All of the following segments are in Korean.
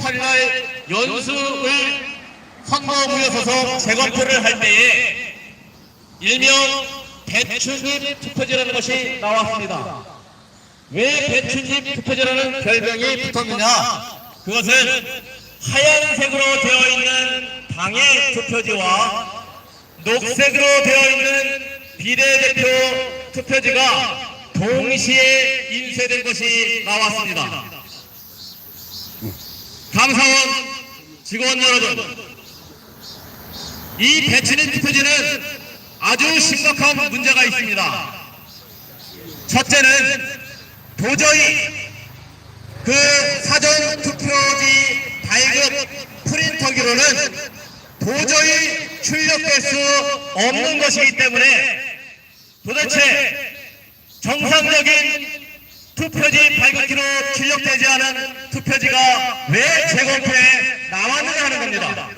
8일날 연수을 선거구에 서서 재검표를 할 때에 일명 배추잎 투표지라는 것이 나왔습니다. 왜 배추잎 투표지라는 별명이 붙었느냐? 그것은 하얀색으로 되어 있는 당의 투표지와 녹색으로 되어 있는 비례대표 투표지가 동시에 인쇄된 것이 나왔습니다. 감사원 직원 여러분, 이 배추잎 투표지는 아주 심각한 문제가 있습니다. 첫째는 도저히 그 사전 투표지 발급 프린터기로는 도저히 출력될 수 없는 것이기 때문에 도대체 정상적인 투표지 발급기로 출력되지 않은 투표지가 왜 재검표에 나왔느냐 하는 겁니다.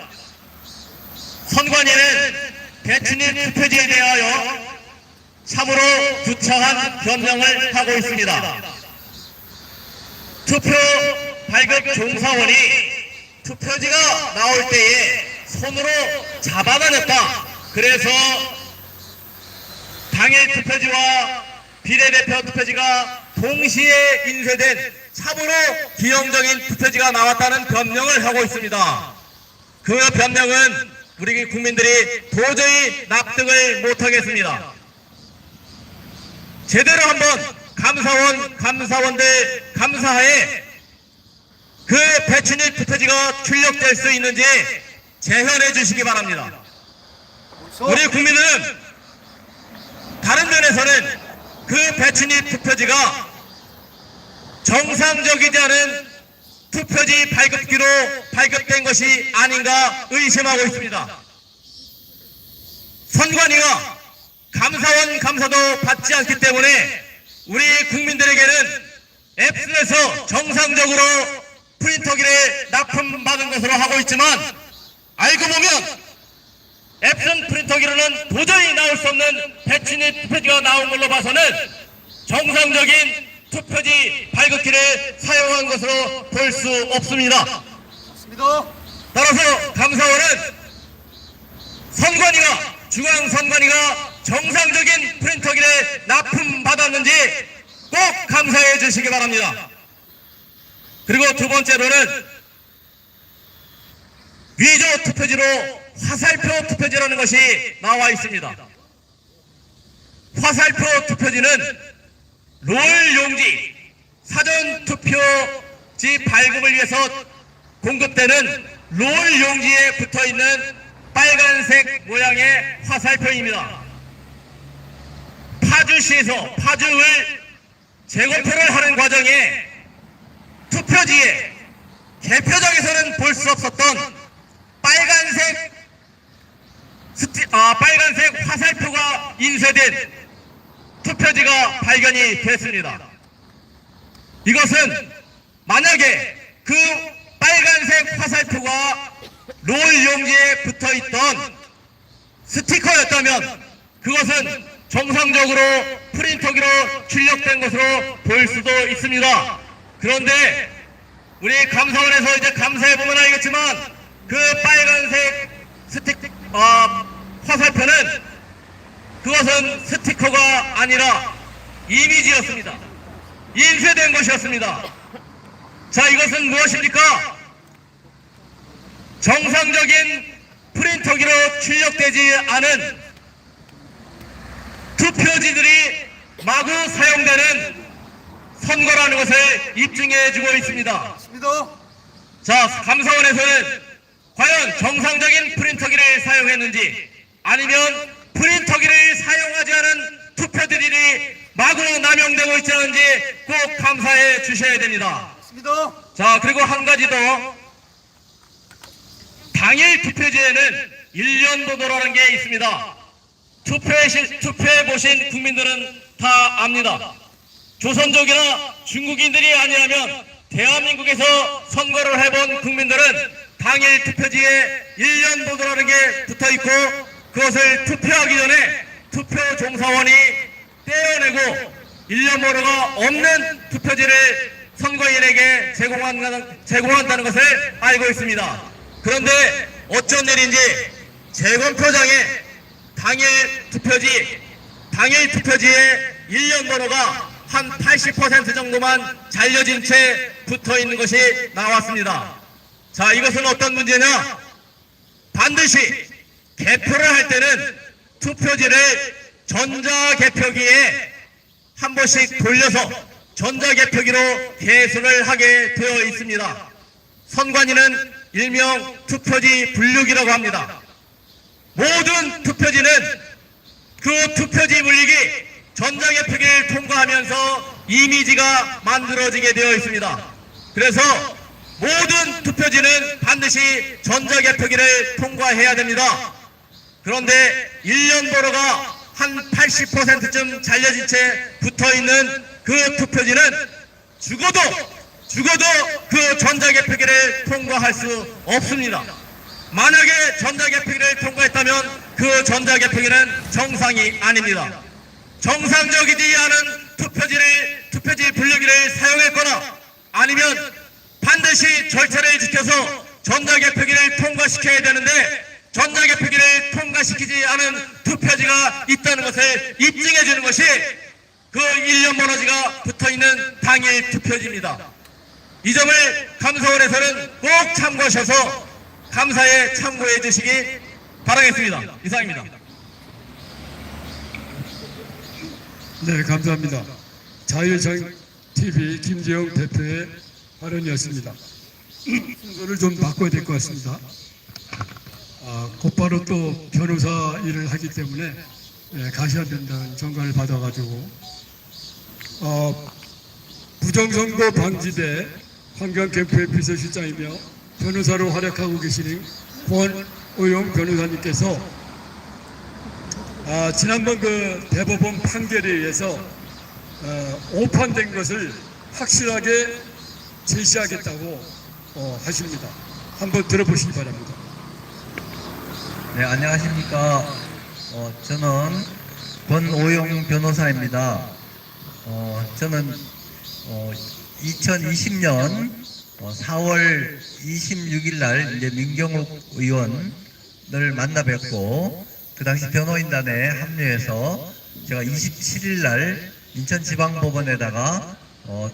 선관위는 배추잎 투표지에 대하여 참으로 구차한 변명을 하고 있습니다. 투표 발급 종사원이 투표지가 나올 때에 손으로 잡아다녔다. 그래서 당일 투표지와 비례대표 투표지가 동시에 인쇄된 참으로 기형적인 투표지가 나왔다는 변명을 하고 있습니다. 그 변명은 우리 국민들이 도저히 납득을 못하겠습니다. 제대로 한번 감사원들 감사하에 그 배추잎 투표지가 출력될 수 있는지 재현해 주시기 바랍니다. 우리 국민은 다른 면에서는 그 배추잎 투표지가 정상적이지 않은 투표지 발급기로 발급된 것이 아닌가 의심하고 있습니다. 선관위가 감사원 감사도 받지 않기 때문에 우리 국민들에게는 앱스에서 정상적으로 프린터기를 납품받은 것으로 하고 있지만 알고 보면 앱슨 프린터기로는 도저히 나올 수 없는 배추잎 투표지가 나온 걸로 봐서는 정상적인 투표지 발급기를 사용한 것으로 볼 수 없습니다. 따라서 감사원은 선관위가 중앙선관위가 정상적인 프린터기를 납품받았는지 꼭 감사해 주시기 바랍니다. 그리고 두 번째로는 위조 투표지로 화살표 투표지라는 것이 나와 있습니다. 화살표 투표지는 롤 용지, 사전 투표지 발급을 위해서 공급되는 롤 용지에 붙어 있는 빨간색 모양의 화살표입니다. 파주시에서 파주을 재검표를 하는 과정에 투표지에 개표장에서는 볼 수 없었던 빨간색 화살표가 인쇄된 투표지가 발견이 됐습니다. 이것은 만약에 그 빨간색 화살표가 롤 용지에 붙어 있던 스티커였다면 그것은 정상적으로 프린터기로 출력된 것으로 볼 수도 있습니다. 그런데 우리 감사원에서 이제 감사해보면 알겠지만 그 빨간색 화살표는 그것은 스티커가 아니라 이미지였습니다. 인쇄된 것이었습니다. 자, 이것은 무엇입니까? 정상적인 프린터기로 출력되지 않은 투표지들이 마구 사용되는 선거라는 것을 입증해주고 있습니다. 자, 감사원에서는 과연 정상적인 프린터기를 사용했는지 아니면 프린터기를 사용하지 않은 투표들이 마구 남용되고 있지 않은지 꼭 감사해 주셔야 됩니다. 자, 그리고 한 가지 더. 당일 투표지에는 1년 도도라는 게 있습니다. 투표해 보신 국민들은 다 압니다. 조선족이나 중국인들이 아니라면 대한민국에서 선거를 해본 국민들은 당일 투표지에 1년 도도라는 게 붙어있고 그것을 투표하기 전에 투표 종사원이 떼어내고 1년 번호가 없는 투표지를 선거인에게 제공한다는 것을 알고 있습니다. 그런데 어쩐 일인지 재검표장에 당일 투표지에 일련 번호가 한 80% 정도만 잘려진 채 붙어 있는 것이 나왔습니다. 자, 이것은 어떤 문제냐? 반드시 개표를 할 때는 투표지를 전자개표기에 한 번씩 돌려서 전자개표기로 개수를 하게 되어 있습니다. 선관위는 일명 투표지 분류기라고 합니다. 모든 투표지는 그 투표지 분류기 전자개표기를 통과하면서 이미지가 만들어지게 되어 있습니다. 그래서 모든 투표지는 반드시 전자개표기를 통과해야 됩니다. 그런데 일련 번호가 한 80%쯤 잘려진 채 붙어있는 그 투표지는 죽어도 그 전자개표기를 통과할 수 없습니다. 만약에 전자개표기를 통과했다면 그 전자개표기는 정상이 아닙니다. 정상적이지 않은 투표지 분류기를 사용했거나 아니면 반드시 절차를 지켜서 전자개표기를 통과시켜야 되는데 전자개표기를 통과시키지 않은 투표지가 있다는 것을 입증해 주는 것이 그 일련 번호지가 붙어있는 당일 투표지입니다. 이 점을 감사원에서는 꼭 참고하셔서 감사에 참고해 주시기 바라겠습니다. 이상입니다. 네, 감사합니다. 자유정TV 김재영 대표의 발언이었습니다. 순서를 좀 바꿔야 될 것 같습니다. 곧바로 또 변호사 일을 하기 때문에 가셔야 된다는 전가를 받아가지고 부정선거 방지대 환경캠프의 비서실장이며 변호사로 활약하고 계시는 권오용 변호사님께서 지난번 그 대법원 판결에 의해서 오판된 것을 확실하게 제시하겠다고 하십니다. 한번 들어보시기 바랍니다. 네, 안녕하십니까. 저는 권오용 변호사입니다. 저는 2020년 4월 26일 날 이제 민경욱 의원을 만나 뵙고 그 당시 변호인단에 합류해서 제가 27일 날 인천지방법원에다가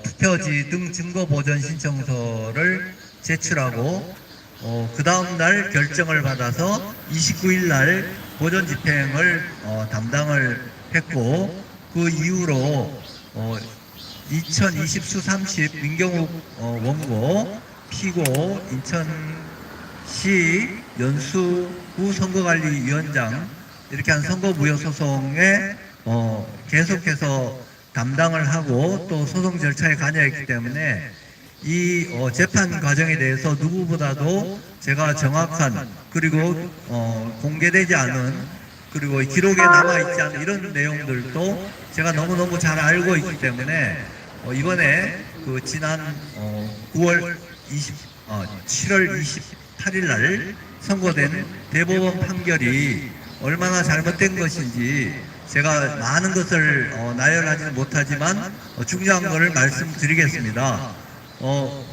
투표지 등 증거 보전 신청서를 제출하고 그 다음 날 결정을 받아서 29일 날 보전 집행을 담당을 했고 그 이후로 2020 수30 민경욱 원고 피고 인천시 연수구 선거관리위원장 이렇게 한 선거무효소송에 계속해서 담당을 하고 또 소송 절차에 관여했기 때문에 이 재판 과정에 대해서 누구보다도 제가 정확한 그리고 공개되지 않은 그리고 기록에 남아있지 않은 이런 내용들도 제가 너무너무 잘 알고 있기 때문에 이번에 그 지난 7월 28일 날 선고된 대법원 판결이 얼마나 잘못된 것인지 제가 많은 것을 나열하지는 못하지만 중요한 것을 말씀드리겠습니다.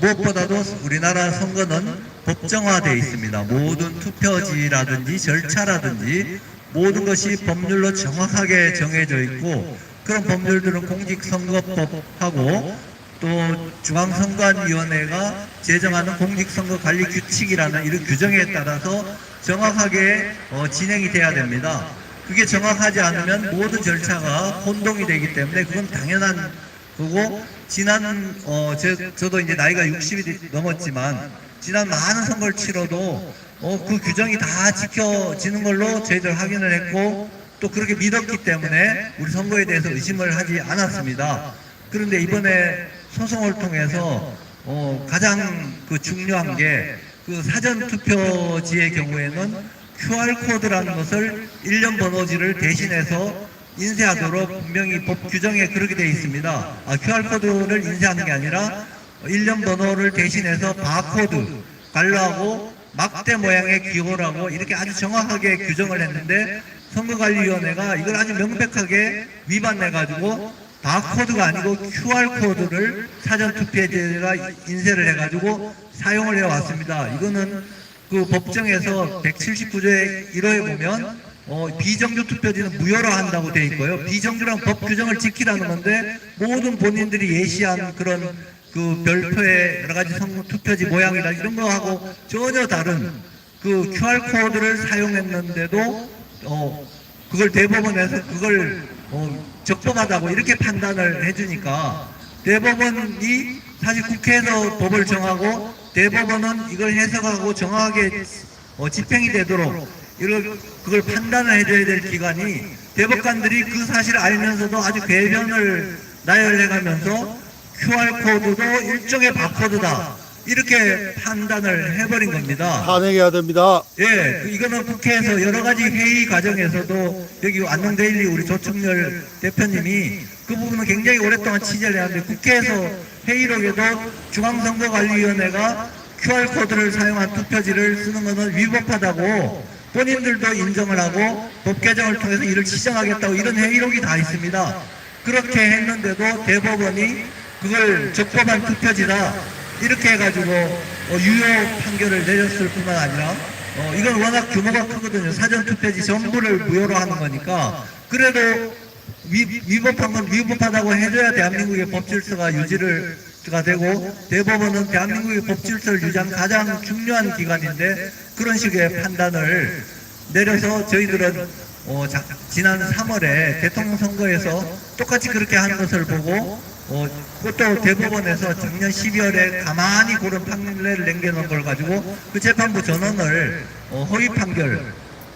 무엇보다도 우리나라 선거는 법정화되어 있습니다. 모든 투표지라든지 절차라든지 모든 것이 법률로 정확하게 정해져 있고 그런 법률들은 공직선거법하고 또 중앙선관위원회가 제정하는 공직선거관리규칙이라는 이런 규정에 따라서 정확하게 진행이 돼야 됩니다. 그게 정확하지 않으면 모든 절차가 혼동이 되기 때문에 그건 당연한 거고 저도 이제 나이가 60이 넘었지만 지난 많은 선거를 치러도 그 규정이 다 지켜지는 걸로 저희들 확인을 했고 또 그렇게 믿었기 때문에 우리 선거에 대해서 의심을 하지 않았습니다. 그런데 이번에 소송을 통해서 가장 그 중요한 게 그 사전 투표지의 경우에는 QR코드라는 것을 일련 번호지를 대신해서 인쇄하도록 분명히 법 규정에 그렇게 되어 있습니다. QR코드를 인쇄하는 게 아니라 일련 번호를 대신해서 바코드, 관로하고 막대 모양의 기호라고 이렇게 아주 정확하게 규정을 했는데 선거관리위원회가 이걸 아주 명백하게 위반해가지고 바코드가 아니고 QR코드를 사전투표제가 인쇄를 해가지고 사용을 해왔습니다. 이거는 그 법정에서 179조의 1호에 보면 비정규 투표지는 무효로 한다고 돼 있고요. 비정규란 법 규정을 지키라는 건데 모든 본인들이 예시한 그런 그 별표의 여러 가지 투표지 모양이나 이런 거하고 전혀 다른 그 QR코드를 사용했는데도 그걸 대법원에서 그걸 적법하다고 이렇게 판단을 해주니까 대법원이 사실 국회에서 법을 정하고 대법원은 이걸 해석하고 정확하게 집행이 되도록 그걸 판단을 해줘야 될 기관이 대법관들이 그 사실을 알면서도 아주 궤변을 나열해가면서 QR코드도 일종의 바코드다 이렇게 판단을 해버린 겁니다. 탄핵해야 됩니다. 예, 이거는 국회에서 여러 가지 회의 과정에서도 여기 안동데일리 우리 조충렬 대표님이 그 부분은 굉장히 오랫동안 취재를 했는데 국회에서 회의록에도 중앙선거관리위원회가 QR코드를 사용한 투표지를 쓰는 것은 위법하다고 본인들도 인정을 하고 법 개정을 통해서 이를 시정하겠다고 이런 회의록이 다 있습니다. 그렇게 했는데도 대법원이 그걸 적법한 투표지다 이렇게 해가지고 유효 판결을 내렸을 뿐만 아니라 이건 워낙 규모가 크거든요. 사전투표지 전부를 무효로 하는 거니까 그래도 위법한 건 위법하다고 해줘야 대한민국의 법질서가 유지가 되고 대법원은 대한민국의 법질서를 유지하는 가장 중요한 기관인데 그런 식의 판단을 내려서 저희들은 지난 3월에 대통령 선거에서 똑같이 그렇게 하는 것을 보고 그것도 대법원에서 작년 12월에 가만히 그런 판례를 남겨놓은 걸 가지고 그 재판부 전원을 허위 판결,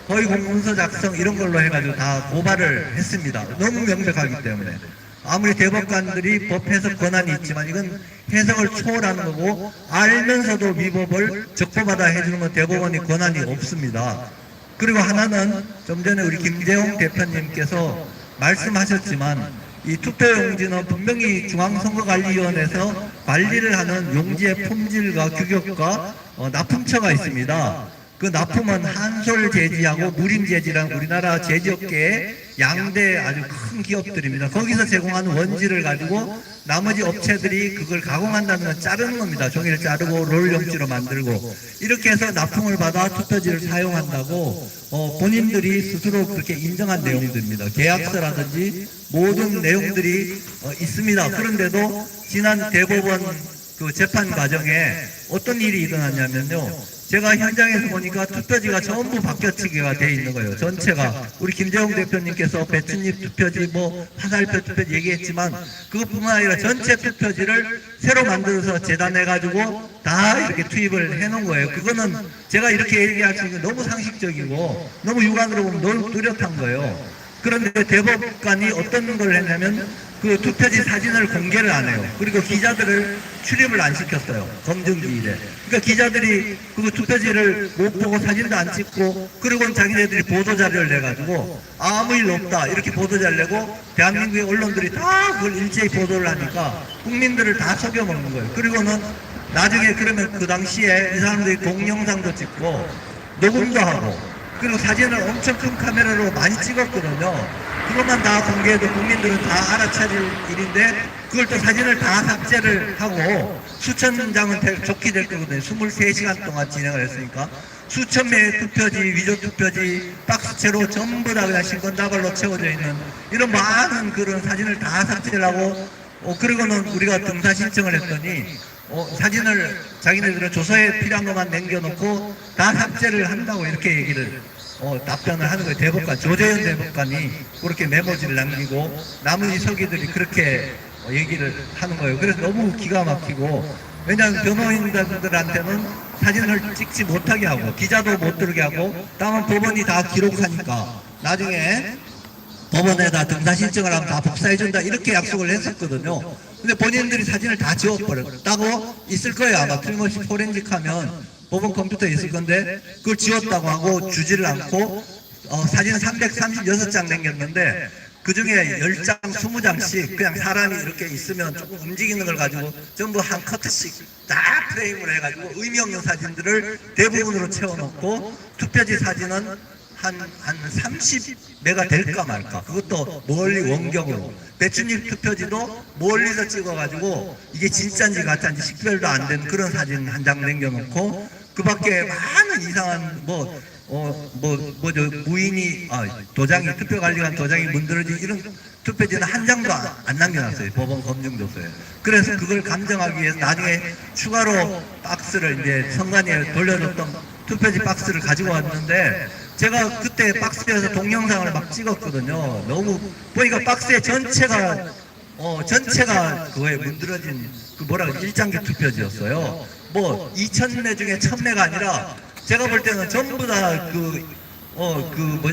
허위 공문서 작성 이런 걸로 해가지고 다 고발을 했습니다. 너무 명백하기 때문에. 아무리 대법관들이 법 해석 권한이 있지만 이건 해석을 초월하는 거고 알면서도 위법을 적법하다 해주는 건 대법원이 권한이 없습니다. 그리고 하나는 좀 전에 우리 김재홍 대표님께서 말씀하셨지만 이 투표용지는 분명히 중앙선거관리위원회에서 관리를 하는 용지의 품질과 규격과 납품처가 있습니다. 그 납품은 한솔 제지하고 무림 제지라는 우리나라 제지업계의 양대 아주 큰 기업들입니다. 거기서 제공하는 원지를 가지고 나머지 업체들이 그걸 가공한다는 건 자르는 겁니다. 종이를 자르고 롤 용지로 만들고 이렇게 해서 납품을 받아 투표지를 사용한다고 본인들이 스스로 그렇게 인정한 내용들입니다. 계약서라든지 모든 내용들이 있습니다. 그런데도 지난 대법원 그 재판 과정에 어떤 일이 일어났냐면요. 제가 현장에서 보니까 투표지가 전부 바뀌어치기가 돼 있는 거예요. 전체가. 우리 김재홍 대표님께서 배춧잎 투표지, 화살표 투표지 얘기했지만 그것뿐만 아니라 전체 투표지를 새로 만들어서 재단해가지고 다 이렇게 투입을 해놓은 거예요. 그거는 제가 이렇게 얘기할 수 있는 게 너무 상식적이고 너무 육안으로 보면 너무 뚜렷한 거예요. 그런데 대법관이 어떤 걸 했냐면 그 투표지 사진을 공개를 안 해요. 그리고 기자들을 출입을 안 시켰어요. 검증기일에. 그러니까 기자들이 그 투표지를 못 보고 사진도 안 찍고 그리고는 자기네들이 보도자료를 내가지고 아무 일 없다 이렇게 보도자료를 내고 대한민국의 언론들이 다 그걸 일제히 보도를 하니까 국민들을 다 속여먹는 거예요. 그리고는 나중에 그러면 그 당시에 이 사람들이 동영상도 찍고 녹음도 하고 그리고 사진을 엄청 큰 카메라로 많이 찍었거든요. 그것만 다 공개해도 국민들은 다 알아차릴 일인데 그걸 또 사진을 다 삭제를 하고 수천 장은 좋게 될 거거든요. 23시간 동안 진행을 했으니까 수천 매의 투표지, 위조 투표지, 박스채로 전부 다 그냥 신건다발로 채워져 있는 이런 많은 그런 사진을 다 삭제를 하고 그리고는 우리가 등사 신청을 했더니 사진을 자기네들은 조서에 필요한 것만 남겨놓고 다 삭제를 한다고 이렇게 얘기를 답변을 하는 거예요. 대법관, 조재현 대법관이 그렇게 메모지를 남기고 나머지 서기들이 그렇게 얘기를 하는 거예요. 그래서 너무 기가 막히고 왜냐하면 변호인들한테는 사진을 찍지 못하게 하고 기자도 못 들게 하고 다만 법원이 다 기록하니까 나중에 법원에다 등사 신청을 하면 다 복사해준다 이렇게 약속을 했었거든요. 근데 본인들이 사진을 다 지워버렸다고 있을 거예요. 아마 틀림없이 포렌식하면 법원 컴퓨터에 있을 건데 그걸 지웠다고 하고 주지를 않고 사진 336장 남겼는데 그 중에 10장, 20장씩 그냥 사람이 이렇게 있으면 조금 움직이는 걸 가지고 전부 한 커트씩 다 프레임을 해가지고 의미 없는 사진들을 대부분으로 채워놓고 투표지 사진은 한 30매가 될까 말까. 그것도 멀리 원격으로. 배춧잎 투표지도 멀리서 찍어가지고 이게 진짜인지 가짜인지 식별도 안 된 그런 사진 한 장 남겨놓고 그 밖에 많은 이상한 무인이, 도장이, 투표관리관 도장이 문드러진 이런 투표지는 한 장도 안 남겨놨어요. 법원 검증조서에. 그래서 그걸 감정하기 위해서 나중에 추가로 박스를 이제 선관위에 돌려줬던 투표지 박스를 가지고 왔는데 제가 그때 박스에서 동영상을 막 찍었거든요. 너무 보니까 박스에 전체가 그거에 문드러진 그 뭐라 그러지? 일장기 투표지였어요. 뭐 2,000매 중에 1,000매가 아니라 제가 볼 때는 전부 다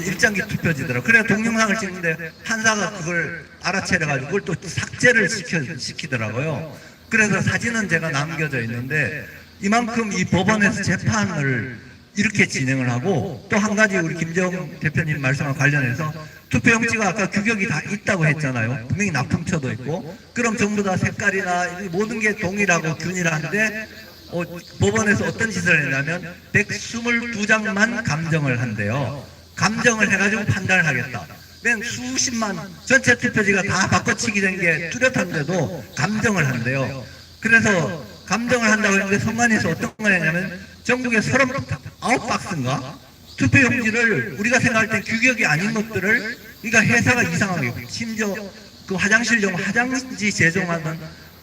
일장기 투표지더라. 그래 동영상을 찍는데 판사가 그걸 알아채려가지고 그걸 또 삭제를 시키더라고요. 그래서 사진은 제가 남겨져 있는데 이만큼 이 법원에서 재판을 이렇게 진행을 하고 또 한 가지 우리 김재홍 대표님 말씀과 관련해서 투표용지가 아까 규격이 다 있다고 했잖아요. 분명히 납품처도 있고 그럼 전부 다 색깔이나 모든 게 동일하고 균일한데 법원에서 어떤 짓을 했냐면 122장만 감정을 한대요. 감정을 해가지고 판단을 하겠다. 맨 수십만 전체 투표지가 다 바꿔치기 된 게 뚜렷한데도 감정을 한대요. 그래서 감정을 한다고 했는데 선관위에서 어떤 걸 했냐면 전국에 39박스인가 투표용지를 우리가 생각할 때 규격이 아닌 것들을 그러니까 회사가 이상하게 심지어 그 화장실용 화장지 제조하는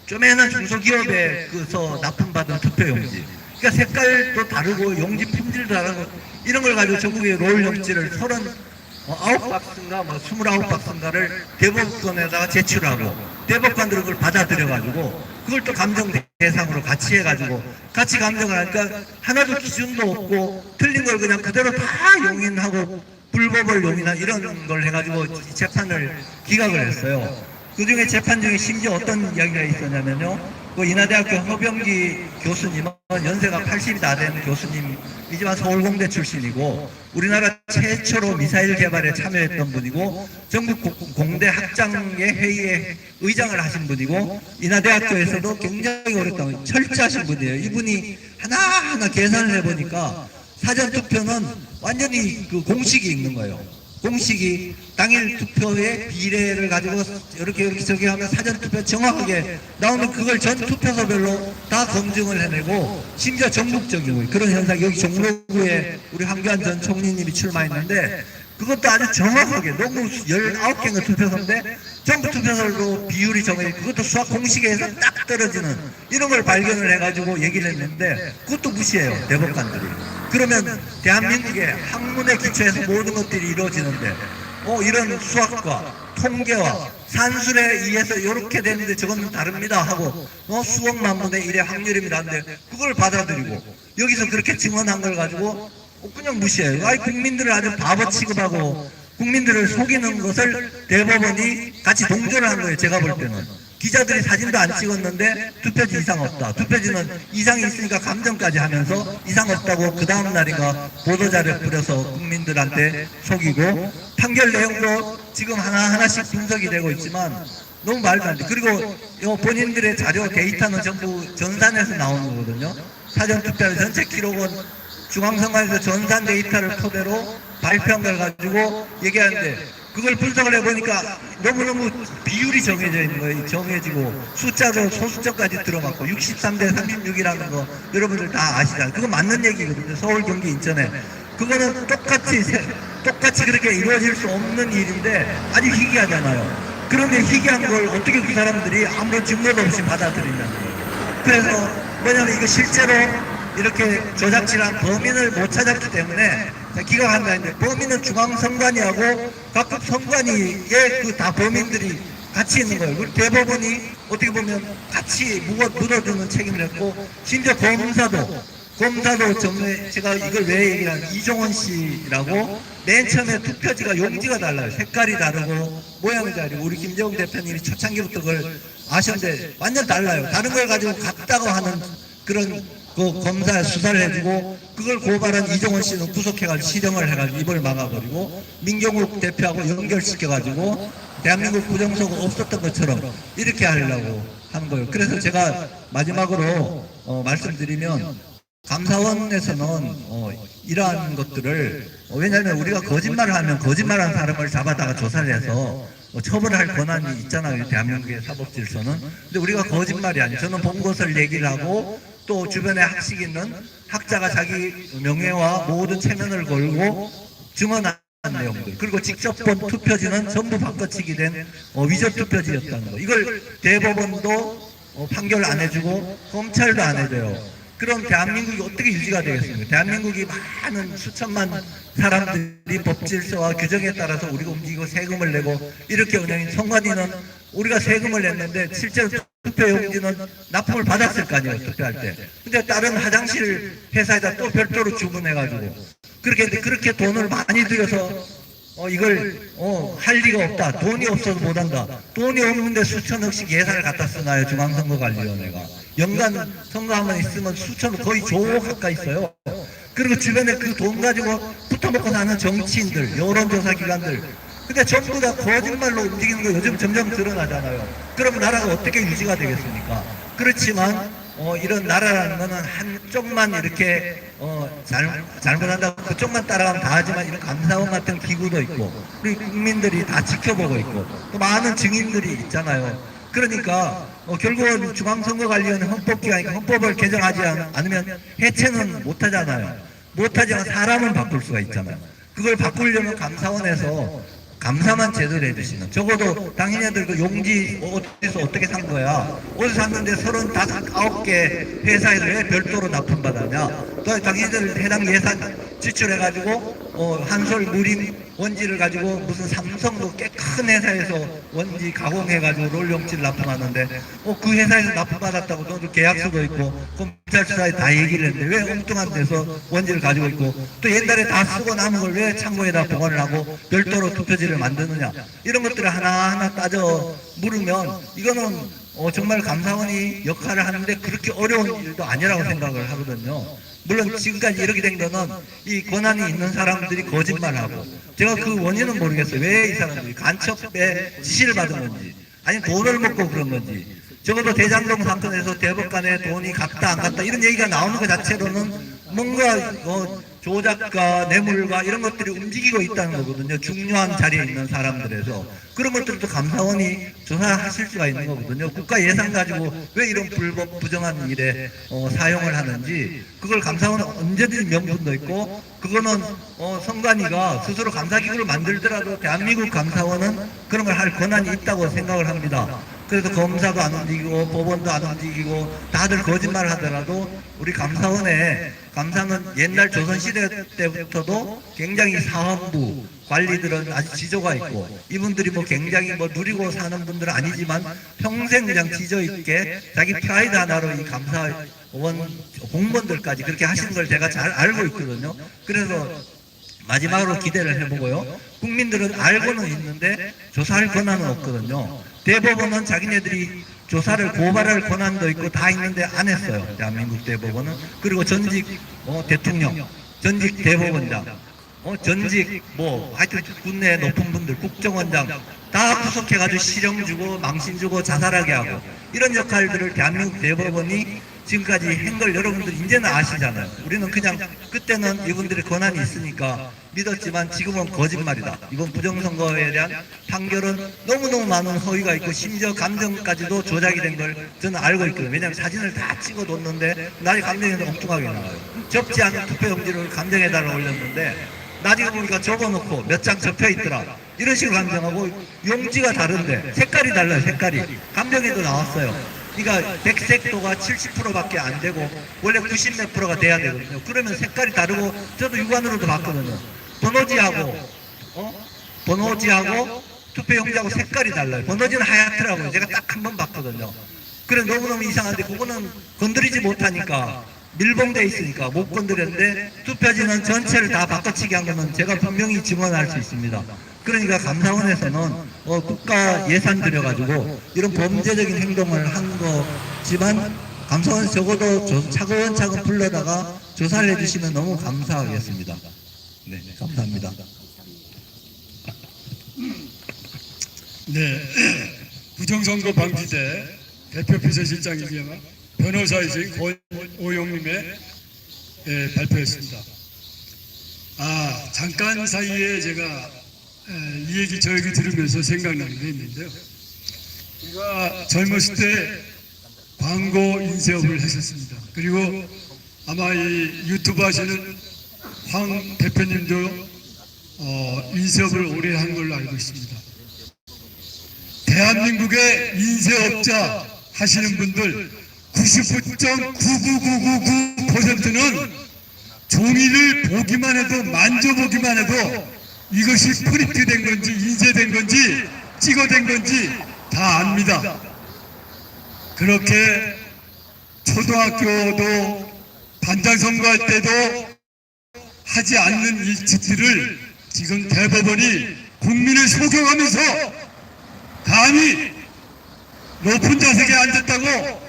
쪼매난 중소기업에서 납품받은 투표용지. 그러니까 색깔도 다르고 용지 품질도 다르고 이런 걸 가지고 전국의 롤 용지를 39박스인가 뭐 29박스인가를 대법관에다가 제출하고 대법관들은 그걸 받아들여가지고 그걸 또 감정 대상으로 같이 해가지고 같이 감정을 하니까 하나도 기준도 없고 틀린 걸 그냥 그대로 다 용인하고 불법을 용인한 이런 걸 해가지고 재판을 기각을 했어요. 그 중에 재판 중에 심지어 어떤 이야기가 있었냐면요. 그 인하대학교 허병기 교수님은 연세가 80이 다 된 교수님이지만 서울공대 출신이고 우리나라 최초로 미사일 개발에 참여했던 분이고 전국 공대 학장의 회의에 의장을 하신 분이고 인하대학교에서도 굉장히 오랫동안 철저하신 분이에요. 이분이 하나하나 계산을 해보니까 사전투표는 완전히 그 공식이 있는 거예요. 공식이 당일 투표의 비례를 가지고 이렇게 저기 하면 사전투표 정확하게 나오면 그걸 전 투표소별로 다 검증을 해내고 심지어 전국적이고 그런 현상 여기 종로구에 우리 황교안 전 총리님이 출마했는데 그것도 아주 정확하게 너무 19개가 투표소인데 전부 투표소로 비율이 정해져 그것도 수학 공식에서 딱 떨어지는 이런 걸 발견을 해가지고 얘기를 했는데 그것도 무시해요 대법관들이. 그러면 대한민국의 학문에 기초해서 모든 것들이 이루어지는데 이런 수학과 통계와 산술에 의해서 이렇게 되는데 저건 다릅니다 하고 수억만 분의 1의 확률입니다 하는데 그걸 받아들이고 여기서 그렇게 증언한 걸 가지고 그냥 무시해요. 국민들을 아주 바보 취급하고 국민들을 속이는 것을 대법원이 같이 동조를 한 거예요. 제가 볼 때는. 기자들이 사진도 안 찍었는데 투표지 이상 없다. 투표지는 이상이 있으니까 감정까지 하면서 이상 없다고 그 다음 날인가 보도자료 뿌려서 국민들한테 속이고 판결 내용도 지금 하나하나씩 분석이 되고 있지만 너무 말도 안 돼. 그리고 본인들의 자료 데이터는 전부 전산에서 나오는 거거든요. 사전투표 전체 기록은 중앙선관위에서 전산 데이터를 토대로 발표한 걸 가지고 얘기하는데 그걸 분석을 해보니까 너무너무 비율이 정해져 있는 거예요. 정해지고 숫자도 소수점까지 들어맞고 63대 36이라는 거 여러분들 다 아시잖아요. 그거 맞는 얘기거든요. 서울, 경기, 인천에. 그거는 똑같이 그렇게 이루어질 수 없는 일인데 아주 희귀하잖아요. 그런데 희귀한 걸 어떻게 그 사람들이 아무런 증거도 없이 받아들이냐는 거예요. 그래서 뭐냐면 이거 실제로 이렇게 조작질한 범인을 못 찾았기 때문에 기각한다 했는데 범인은 중앙선관위하고 각급 선관위에 그 다 범인들이 같이 있는 거예요. 그리고 대법원이 어떻게 보면 같이 묻어두는 책임을 했고 심지어 검사도 전에 제가 이걸 왜 얘기하냐면 이종원 씨라고 맨 처음에 투표지가 용지가 달라요. 색깔이 다르고 모양이 다르고 우리 김재홍 대표님이 초창기부터 그걸 아셨는데 완전 달라요. 다른 걸 가지고 같다고 하는 그런 그 검사 수사를 해주고 그걸 고발한 이종원 씨는 구속해가지고 실형을 해가지고 입을 막아버리고 민경욱 대표하고 연결시켜가지고 대한민국 부정선거 없었던 것처럼 이렇게 하려고 하는 거예요. 그래서 제가 마지막으로 말씀드리면 감사원에서는 이러한 것들을 왜냐하면 우리가 거짓말을 하면 거짓말한 사람을 잡아다가 조사를 해서 처벌할 권한이 있잖아요. 대한민국의 사법질서는. 근데 우리가 거짓말이 아니에요. 저는 본 것을 얘기를 하고 또 주변에 학식 있는 학자가 자기 명예와 모든 체면을 걸고 증언한 내용들, 그리고 직접 본 투표지는 전부 바꿔치기 된 위조 투표지였다는 거. 이걸 대법원도 판결 안 해주고 검찰도 안 해줘요. 그럼 대한민국이 어떻게 유지가 되겠습니까? 대한민국이 많은 수천만 사람들이 법질서와 규정에 따라서 우리가 움직이고 세금을 내고 이렇게 운영인 선관위는 우리가 세금을 냈는데 실제로 투표용지는 납품을 받았을 거 아니에요, 투표할 때. 근데 다른 화장실 회사에다 또 별도로 주문해가지고 그렇게 했는데 그렇게 돈을 많이 들여서 이걸 할 리가 없다. 돈이 없어서 못한다. 돈이 없는데 수천억씩 예산을 갖다 쓰나요, 중앙선거관리위원회가. 연간 선거 한번 있으면 수천억, 거의 조 가까이 있어요. 그리고 주변에 그 돈 가지고 붙어먹고 사는 정치인들, 여론조사 기관들, 근데 전부 다 거짓말로 움직이는 거 요즘 점점 드러나잖아요. 그럼 나라가 어떻게 유지가 되겠습니까? 그렇지만 이런 나라라는 거는 한쪽만 이렇게 잘못한다고 그쪽만 따라가면 다 하지만 이런 감사원 같은 기구도 있고 우리 국민들이 다 지켜보고 있고 또 많은 증인들이 있잖아요. 그러니까 결국은 중앙선거관리위원회 헌법기관이니까 헌법을 개정하지 않으면 해체는 못하잖아요. 못하지만 사람은 바꿀 수가 있잖아요. 그걸 바꾸려면 감사원에서 감사만 제대로 해주시는, 적어도 당신네들 그 용지 어디서 어떻게 산 거야, 어디서 샀는데 35개 회사에서 왜 별도로 납품받았냐, 또 당신들 해당 예산 지출해가지고 한솔 무림 원지를 가지고 무슨 삼성도 꽤 큰 회사에서 원지 가공해가지고 롤용지를 납품하는데 그 회사에서 납품받았다고 또 계약서도 있고 검찰 수사에 다 얘기를 했는데 왜 엉뚱한 데서 원지를 가지고 있고 또 옛날에 다 쓰고 남은 걸 왜 창고에다 보관을 하고 별도로 투표지를 만드느냐, 이런 것들을 하나하나 따져 물으면 이거는 정말 감사원이 역할을 하는데 그렇게 어려운 일도 아니라고 생각을 하거든요. 물론 지금까지 이렇게 된 거는 이 권한이 있는 사람들이 거짓말하고, 제가 그 원인은 모르겠어요. 왜 이 사람들이 간첩에 지시를 받은 건지 아니면 돈을 먹고 그런 건지. 적어도 대장동 사건에서 대법관에 돈이 갔다 안 갔다 이런 얘기가 나오는 것 자체로는 뭔가 조작과 뇌물과 이런 것들이 움직이고 있다는 거거든요. 중요한 자리에 있는 사람들에서. 그런 것들도 감사원이 조사하실 수가 있는 거거든요. 국가 예산 가지고 왜 이런 불법 부정한 일에 사용을 하는지 그걸 감사원은 언제든지 명분도 있고, 그거는 선관위가 스스로 감사기구를 만들더라도 대한민국 감사원은 그런 걸 할 권한이 있다고 생각을 합니다. 그래서 검사도 안 움직이고 법원도 안 움직이고 다들 거짓말을 하더라도 우리 감사원에, 감사는 옛날 조선시대 때부터도 굉장히 사헌부 관리들은 아주 지조가 있고, 이분들이 뭐 굉장히 누리고 사는 분들은 아니지만 평생 그냥 지조 있게 자기 프라이드 하나로 이 감사원 공무원들까지 그렇게 하시는 걸 제가 잘 알고 있거든요. 그래서 마지막으로 기대를 해보고요. 국민들은 알고는 있는데 조사할 권한은 없거든요. 대법원은 자기네들이 조사를 고발할 권한도 있고 다 있는데 안 했어요. 대한민국 대법원은. 그리고 전직 대통령, 전직 대법원장, 전직 하여튼 군내 높은 분들, 국정원장 다 구속해가지고 실형 주고 망신 주고 자살하게 하고 이런 역할들을 대한민국 대법원이 지금까지 한 걸 여러분들 이제는 아시잖아요. 우리는 그냥 그때는 이분들의 권한이 있으니까 믿었지만 지금은 거짓말이다. 이번 부정선거에 대한 판결은 너무너무 많은 허위가 있고 심지어 감정까지도 조작이 된 걸 저는 알고 있거든요. 왜냐하면 사진을 다 찍어뒀는데 나중에 감정에도 엉뚱하게 나와요. 접지 않은 투표용지를 감정에다가 올렸는데 나중에 보니까 적어놓고 몇 장 접혀있더라. 이런 식으로 감정하고 용지가 다른데 색깔이 달라요. 색깔이. 감정에도 나왔어요. 그러니까 백색도가 70%밖에 안 되고 원래 90 몇 프로가 돼야 되거든요. 그러면 색깔이 다르고 저도 육안으로도 봤거든요. 번호지하고 투표용지하고 색깔이 달라요. 번호지는 하얗더라고요. 제가 딱 한 번 봤거든요. 그래 너무너무 이상한데 그거는 건드리지 못하니까 밀봉돼 있으니까 못 건드렸는데 투표지는 전체를 다 바꿔치기 한 거는 제가 분명히 증언할 수 있습니다. 그러니까 감사원에서는 국가 예산 들여가지고 이런 범죄적인 행동을 한 거지만 감사원 적어도 차근차근 불러다가 조사를 해주시면 너무 감사하겠습니다. 네, 감사합니다. 네, 부정선거 방지대 대표 비서실장이지만 변호사이신 권오용님의 발표했습니다. 잠깐 사이에 제가 이 얘기 저 얘기 들으면서 생각나는 게 있는데요. 제가 젊었을 때 광고 인쇄업을 했었습니다. 그리고 아마 이 유튜브 하시는 황 대표님도 인쇄업을 오래 한 걸로 알고 있습니다. 대한민국의 인쇄업자 하시는 분들 99.99999%는 종이를 보기만 해도 만져보기만 해도 이것이 프린트된 건지 인쇄된 건지 찍어된 건지 다 압니다. 그렇게 초등학교도 반장 선거할 때도 하지 않는 일짓들을 지금 대법원이 국민을 속여가면서 감히 높은 좌석에 앉았다고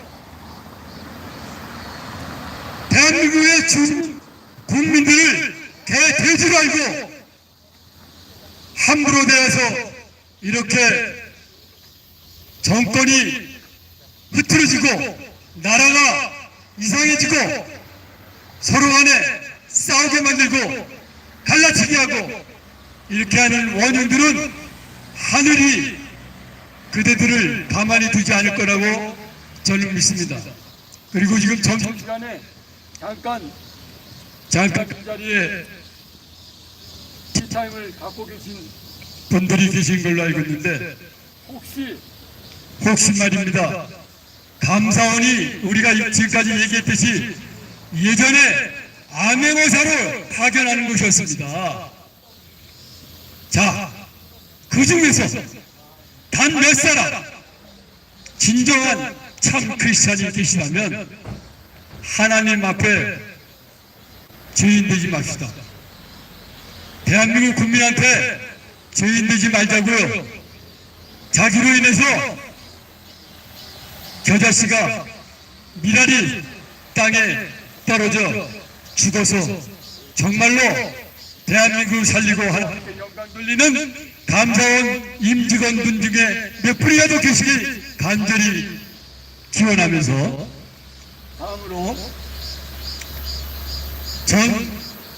대한민국의 국민들을 개돼지로 알고 함부로 대해서 이렇게 정권이 흐트러지고 나라가 이상해지고 서로 간에 싸우게 만들고 갈라치게 하고 이렇게 하는 원흉들은 하늘이 그대들을 가만히 두지 않을 거라고 저는 믿습니다. 그리고 지금 점심시간에 잠깐 그 자리에 티타임을 갖고 계신 분들이 계신 걸로 알고 있는데 혹시 말입니다. 감사원이 우리가 지금까지 얘기했듯이 예전에 암행어사로 파견하는 곳이었습니다. 자, 그 중에서 단 몇 사람 진정한 참 크리스찬이 계시다면 하나님 앞에 죄인 되지 맙시다. 대한민국 국민한테 죄인 되지 말자고요. 자기로 인해서 겨자씨가 미랄이 땅에 떨어져 죽어서 정말로 대한민국을 살리고 하나님께 영광 돌리는 감사원 임직원분 중에 몇 분이라도 계시길 간절히 기원하면서 다음으로 전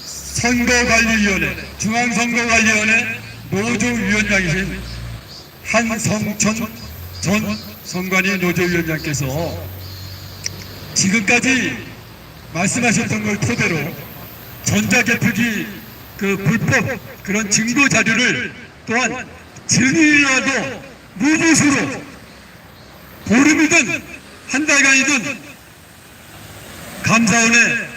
선거관리위원회 중앙선거관리위원회 노조위원장이신 한성천 전 선관위 노조위원장께서 지금까지 말씀하셨던 걸 토대로 전자개표기 그 불법 그런 증거 자료를 또한 증인이라도 무보수로 보름이든 한 달간이든 감사원에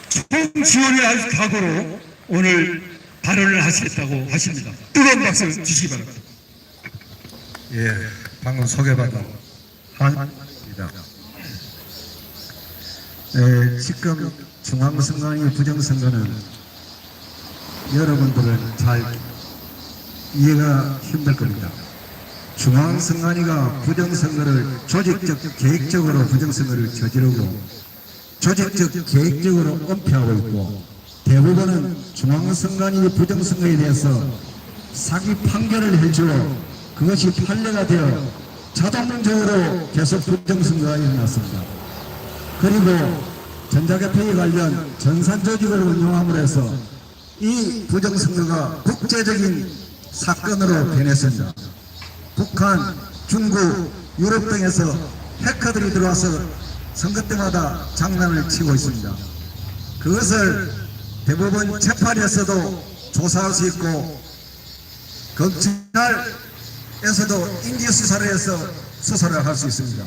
총 지원을 할 각오로 오늘 발언을 하시겠다고 하십니다. 뜨거운 박수 주시기 바랍니다. 예, 방금 소개받은 한입니다. 지금 중앙선관위 부정선거는 여러분들은 잘 이해가 힘들 겁니다. 중앙선관위가 부정선거를 조직적 계획적으로 부정선거를 저지르고 조직적 계획적으로 은폐하고 있고 대부분은 중앙선관위 부정선거에 대해서 사기 판결을 해주어 그것이 판례가 되어 자동적으로 계속 부정선거가 일어났습니다. 그리고 전자개표에 관련 전산조직을 운용함으로 해서 이 부정선거가 국제적인 사건으로 변했습니다. 북한, 중국, 유럽 등에서 해커들이 들어와서 선거 때마다 장난을 치고 있습니다. 그것을 대법원 재판에서도 조사할 수 있고 검찰에서도 인지수사를 해서 수사를 할 수 있습니다.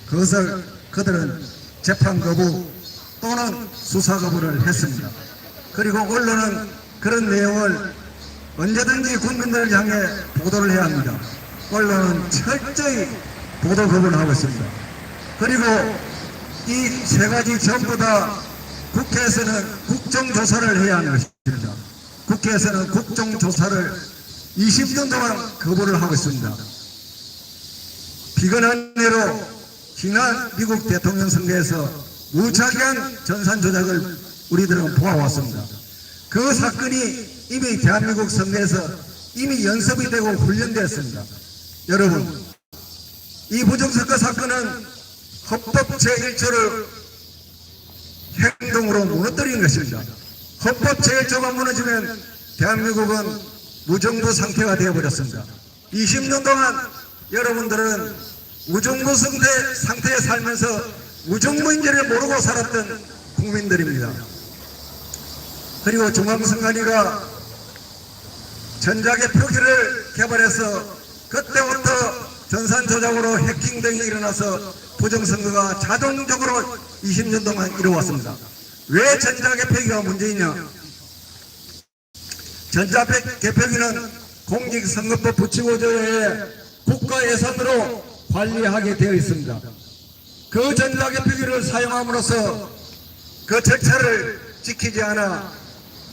그것을 그들은 재판 거부 또는 수사 거부를 했습니다. 그리고 언론은 그런 내용을 언제든지 국민들을 향해 보도를 해야 합니다. 언론은 철저히 보도 거부를 하고 있습니다. 그리고 이 세 가지 전부 다 국회에서는 국정조사를 해야 하는 것입니다. 국회에서는 국정조사를 20년 동안 거부를 하고 있습니다. 비근한 예로 지난 미국 대통령 선거에서 무차기한 전산 조작을 우리들은 보아왔습니다. 그 사건이 이미 대한민국 선거에서 이미 연습이 되고 훈련되었습니다. 여러분, 이 부정선거 사건은 헌법 제1조를 행동으로 무너뜨린 것입니다. 헌법 제1조가 무너지면 대한민국은 무정부 상태가 되어버렸습니다. 20년 동안 여러분들은 무정부 상태에 살면서 무정부인지를 모르고 살았던 국민들입니다. 그리고 중앙선관위가 전자개표기를 개발해서 그때부터 전산 조작으로 해킹 등이 일어나서 부정선거가 자동적으로 20년 동안 이루어왔습니다. 왜 전자개표기가 문제이냐? 전자개표기는 공직선거법 부치고조에 국가 예산으로 관리하게 되어 있습니다. 그 전자개표기를 사용함으로써 그 절차를 지키지 않아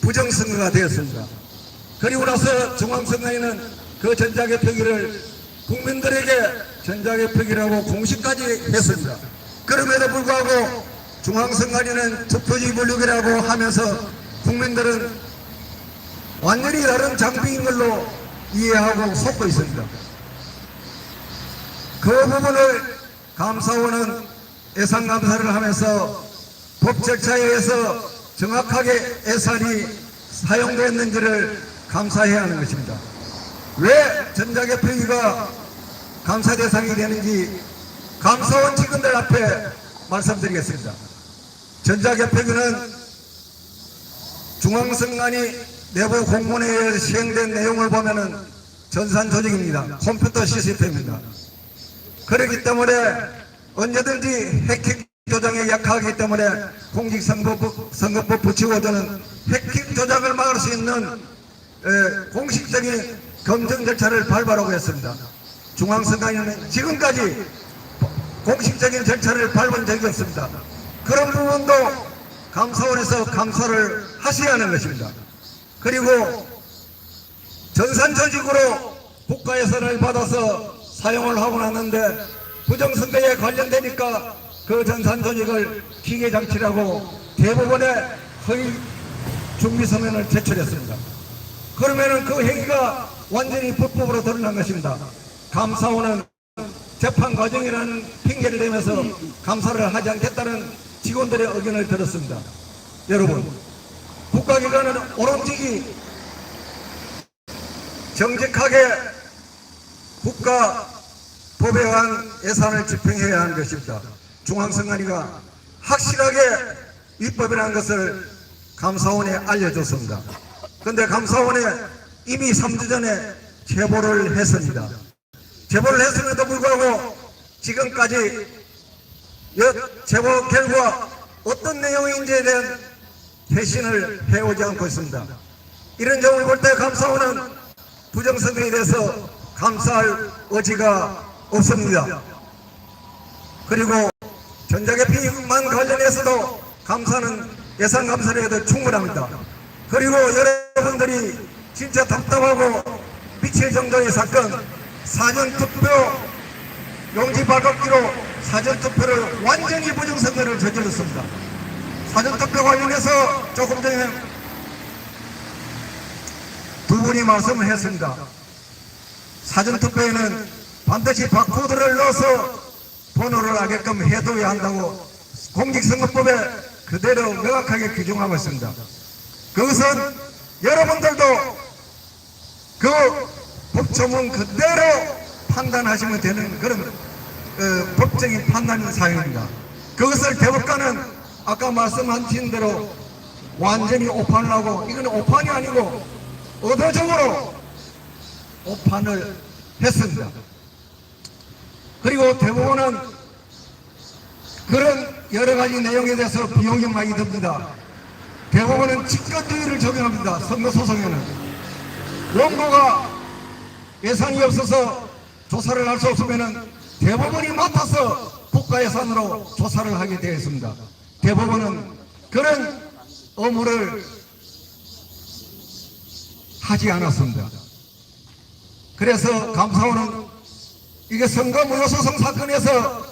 부정선거가 되었습니다. 그리고 나서 중앙선관위는 그 전자개표기를 국민들에게 전자개표기라고 공식까지 했습니다. 그럼에도 불구하고 중앙선관위는 투표지 분류기라고 하면서 국민들은 완전히 다른 장비인 걸로 이해하고 속고 있습니다. 그 부분을 감사원은 예산감사를 하면서 법 절차에 의해서 정확하게 예산이 사용됐는지를 감사해야 하는 것입니다. 왜 전자개표기가 감사 대상이 되는지 감사원 직원들 앞에 말씀드리겠습니다. 전자개표기는 중앙선관위 내부 공문에 의해 시행된 내용을 보면은 전산 조직입니다. 컴퓨터 시스템입니다. 그렇기 때문에 언제든지 해킹 조작에 약하기 때문에 공직선거법 부치고조는 해킹 조작을 막을 수 있는 공식적인 검증 절차를 밟으라고 했습니다. 중앙선관위는 지금까지 공식적인 절차를 밟은 적이 없습니다. 그런 부분도 감사원에서 감사를 하셔야 하는 것입니다. 그리고 전산 조직으로 국가 예산을 받아서 사용을 하고 났는데 부정선거에 관련되니까 그 전산 조직을 기계장치라고 대법원에 허위 준비서면을 제출했습니다. 그러면은 그 행위가 완전히 불법으로 드러난 것입니다. 감사원은 재판 과정이라는 핑계를 대면서 감사를 하지 않겠다는 직원들의 의견을 들었습니다. 여러분, 국가기관은 오로지 정직하게 국가 법에 의한 예산을 집행해야 하는 것입니다. 중앙선관위가 확실하게 위법이라는 것을 감사원에 알려줬습니다. 그런데 감사원에 이미 3주 전에 제보를 했습니다. 제보를 했음에도 불구하고 지금까지 제보 결과 어떤 내용인지에 대한 회신을 해오지 않고 있습니다. 이런 점을 볼 때 감사원은 부정선거에 대해서 감사할 의지가 없습니다. 그리고 전자개표기만 관련해서도 감사는 예산감사를 해도 충분합니다. 그리고 여러분들이 진짜 답답하고 미칠 정도의 사건, 사전투표 용지 발급기로 사전투표를 완전히 부정선거를 저질렀습니다. 사전투표 관련해서 조금 전에 두 분이 말씀을 했습니다. 사전투표에는 반드시 바코드를 넣어서 번호를 하게끔 해둬야 한다고 공직선거법에 그대로 명확하게 규정하고 있습니다. 그것은 여러분들도 그 법조문 그대로 판단하시면 되는 그런 법적인 판단 사항입니다. 그것을 대법관은 아까 말씀하신 대로 완전히 오판을 하고, 이건 오판이 아니고 의도적으로 오판을 했습니다. 그리고 대법원은 그런 여러 가지 내용에 대해서 비용이 많이 듭니다. 대법원은 직권주의를 적용합니다. 선거소송에는 원고가 예산이 없어서 조사를 할 수 없으면 대법원이 맡아서 국가예산으로 조사를 하게 되어 있습니다. 대법원은 그런 의무를 하지 않았습니다. 그래서 감사원은 이게 선거무효소송 사건에서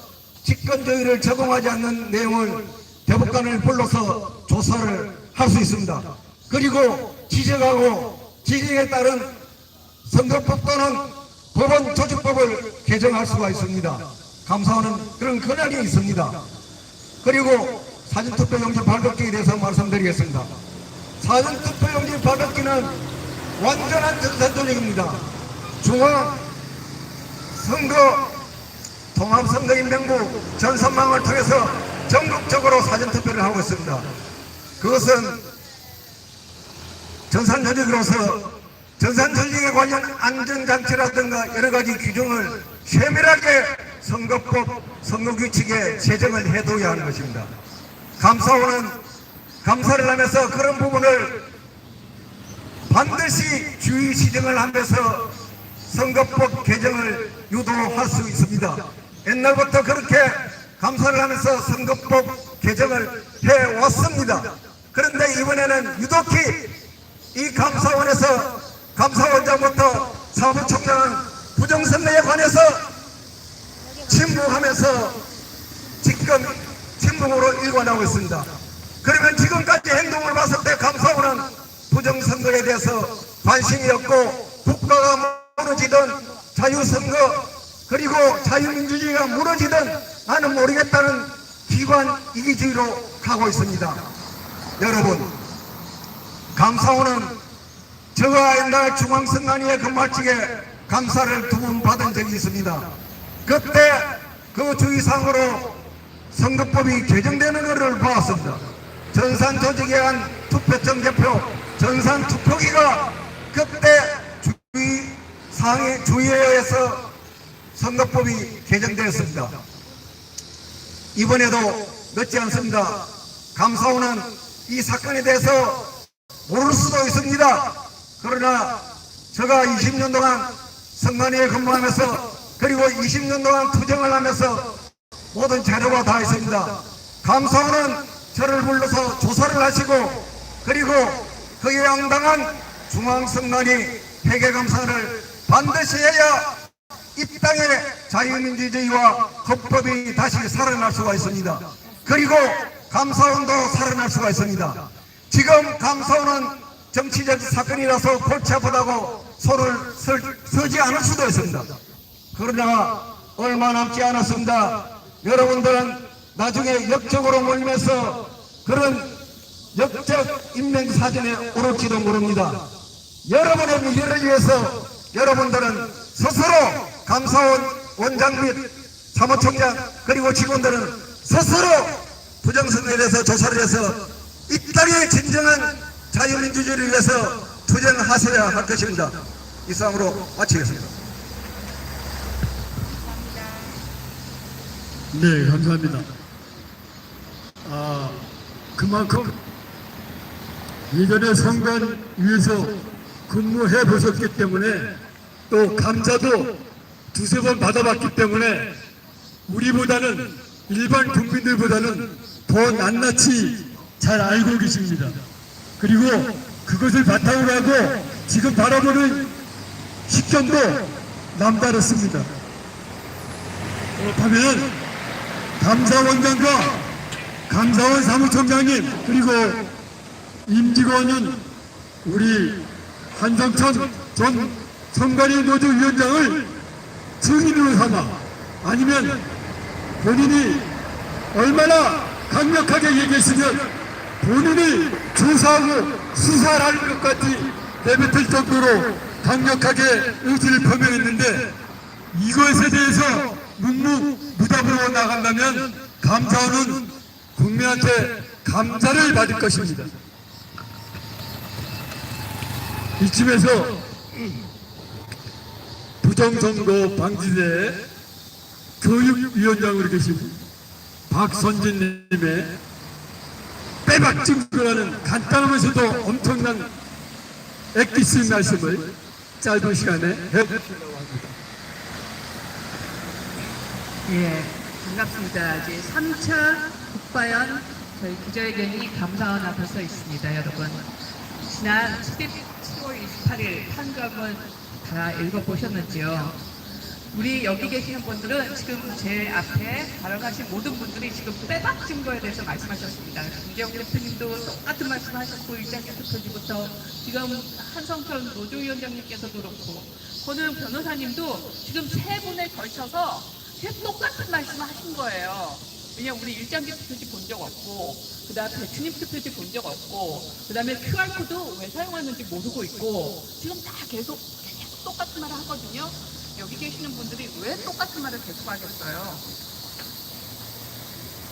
직권주의를 적용하지 않는 내용을 대법관을 불러서 조사를 할 수 있습니다. 그리고 지적하고 지적에 따른 선거법 또는 법원 조직법을 개정할 수가 있습니다. 감사원은 그런 권한이 있습니다. 그리고 사전투표용지 발급기에 대해서 말씀드리겠습니다. 사전투표용지 발급기는 완전한 전산조직입니다. 중앙선거 통합선거인명부 전산망을 통해서 전국적으로 사전투표를 하고 있습니다. 그것은 전산조직으로서 전산조직에 관련 안전장치라든가 여러가지 규정을 세밀하게 선거법, 선거규칙에 제정을 해둬야 하는 것입니다. 감사원은 감사를 하면서 그런 부분을 반드시 주의 시정을 하면서 선거법 개정을 유도할 수 있습니다. 옛날부터 그렇게 감사를 하면서 선거법 개정을 해왔습니다. 그런데 이번에는 유독히 이 감사원에서 감사원장부터 사무총장은 부정선거에 관해서 침묵하면서 지금 침묵으로 일관하고 있습니다. 그러면 지금까지 행동을 봤을 때 감사원은 부정선거에 대해서 관심이 없고 국가가 무너지든 자유선거 그리고 자유민주주의가 무너지든 나는 모르겠다는 기관 이기주의로 가고 있습니다. 여러분, 감사원은 저가 옛날 중앙선관위의 근무직에 감사를 2번 받은 적이 있습니다. 그때 그 주의사항으로 선거법이 개정되는 것을 보았습니다. 전산조직에 의한 투표청 개표, 전산투표기가 그때 주의사항에 주의에 의해서 선거법이 개정되었습니다. 이번에도 늦지 않습니다. 감사원은 이 사건에 대해서 모를 수도 있습니다. 그러나 제가 20년 동안 선관위에 근무하면서 그리고 20년 동안 투쟁을 하면서 모든 자료가 다 있습니다. 감사원은 저를 불러서 조사를 하시고 그리고 그에 양당한 중앙선관위 회계감사를 반드시 해야 이 땅의 자유민주주의와 헌법이 다시 살아날 수가 있습니다. 그리고 감사원도 살아날 수가 있습니다. 지금 감사원은 정치적 사건이라서 골치 아프다고 손을 서지 않을 수도 있습니다. 그러나 얼마 남지 않았습니다. 여러분들은 나중에 역적으로 몰리면서 그런 역적 인명사전에 오를지도 모릅니다. 여러분의 미래를 위해서 여러분들은 스스로 감사원 원장 및 사무총장 그리고 직원들은 스스로 부정선거에 대해서 조사를 해서 이 땅의 진정한 자유민주주의를 위해서 투쟁하셔야 할 것입니다. 이상으로 마치겠습니다. 네, 감사합니다. 그만큼 예전에 선관위에서 근무해 보셨기 때문에 또 감사도 2~3번 받아봤기 때문에 우리보다는 일반 국민들보다는 더 낱낱이 잘 알고 계십니다. 그리고 그것을 바탕으로 하고 지금 바라보는 시점도 남다릅니다. 그렇다면 감사원장과 감사원 사무총장님 그리고 임직원은 우리 한성천 전 선관위 노조위원장을 증인으로 삼아 아니면 본인이 얼마나 강력하게 얘기했으면 본인이 조사하고 수사를 할 것까지 내뱉을 정도로 강력하게 의지를 표명했는데 이것에 대해서 묵묵무답으로 나간다면 감사원은 국민한테 감사를 받을 것입니다. 이쯤에서 부정선거 방지대 교육위원장으로 계신 박선진님의 빼박 증거라는 간단하면서도 엄청난 엑기스 말씀을 짧은 시간에 해주시려고 합니다. 예, 반갑습니다. 이제 3차 국바연 저희 기자회견이 감사원 앞에 서 있습니다, 여러분. 지난 10월 28일 판결문 다 읽어보셨는지요? 우리 여기 계시는 분들은 지금 제 앞에 발언하신 모든 분들이 지금 빼박 증거에 대해서 말씀하셨습니다. 김재욱 대표님도 똑같은 말씀하셨고 이장현 대표님부터 지금 한성철 노조위원장님께서도 그렇고 권은 변호사님도 지금 3분에 걸쳐서 똑같은 말씀을 하신 거예요. 왜냐면 우리 일장기 투표지 본 적 없고, 그 다음 배추님 투표지 본 적 없고, 그 다음에 QR코드 왜 사용하는지 모르고 있고, 지금 다 계속 똑같은 말을 하거든요. 여기 계시는 분들이 왜 똑같은 말을 계속 하겠어요?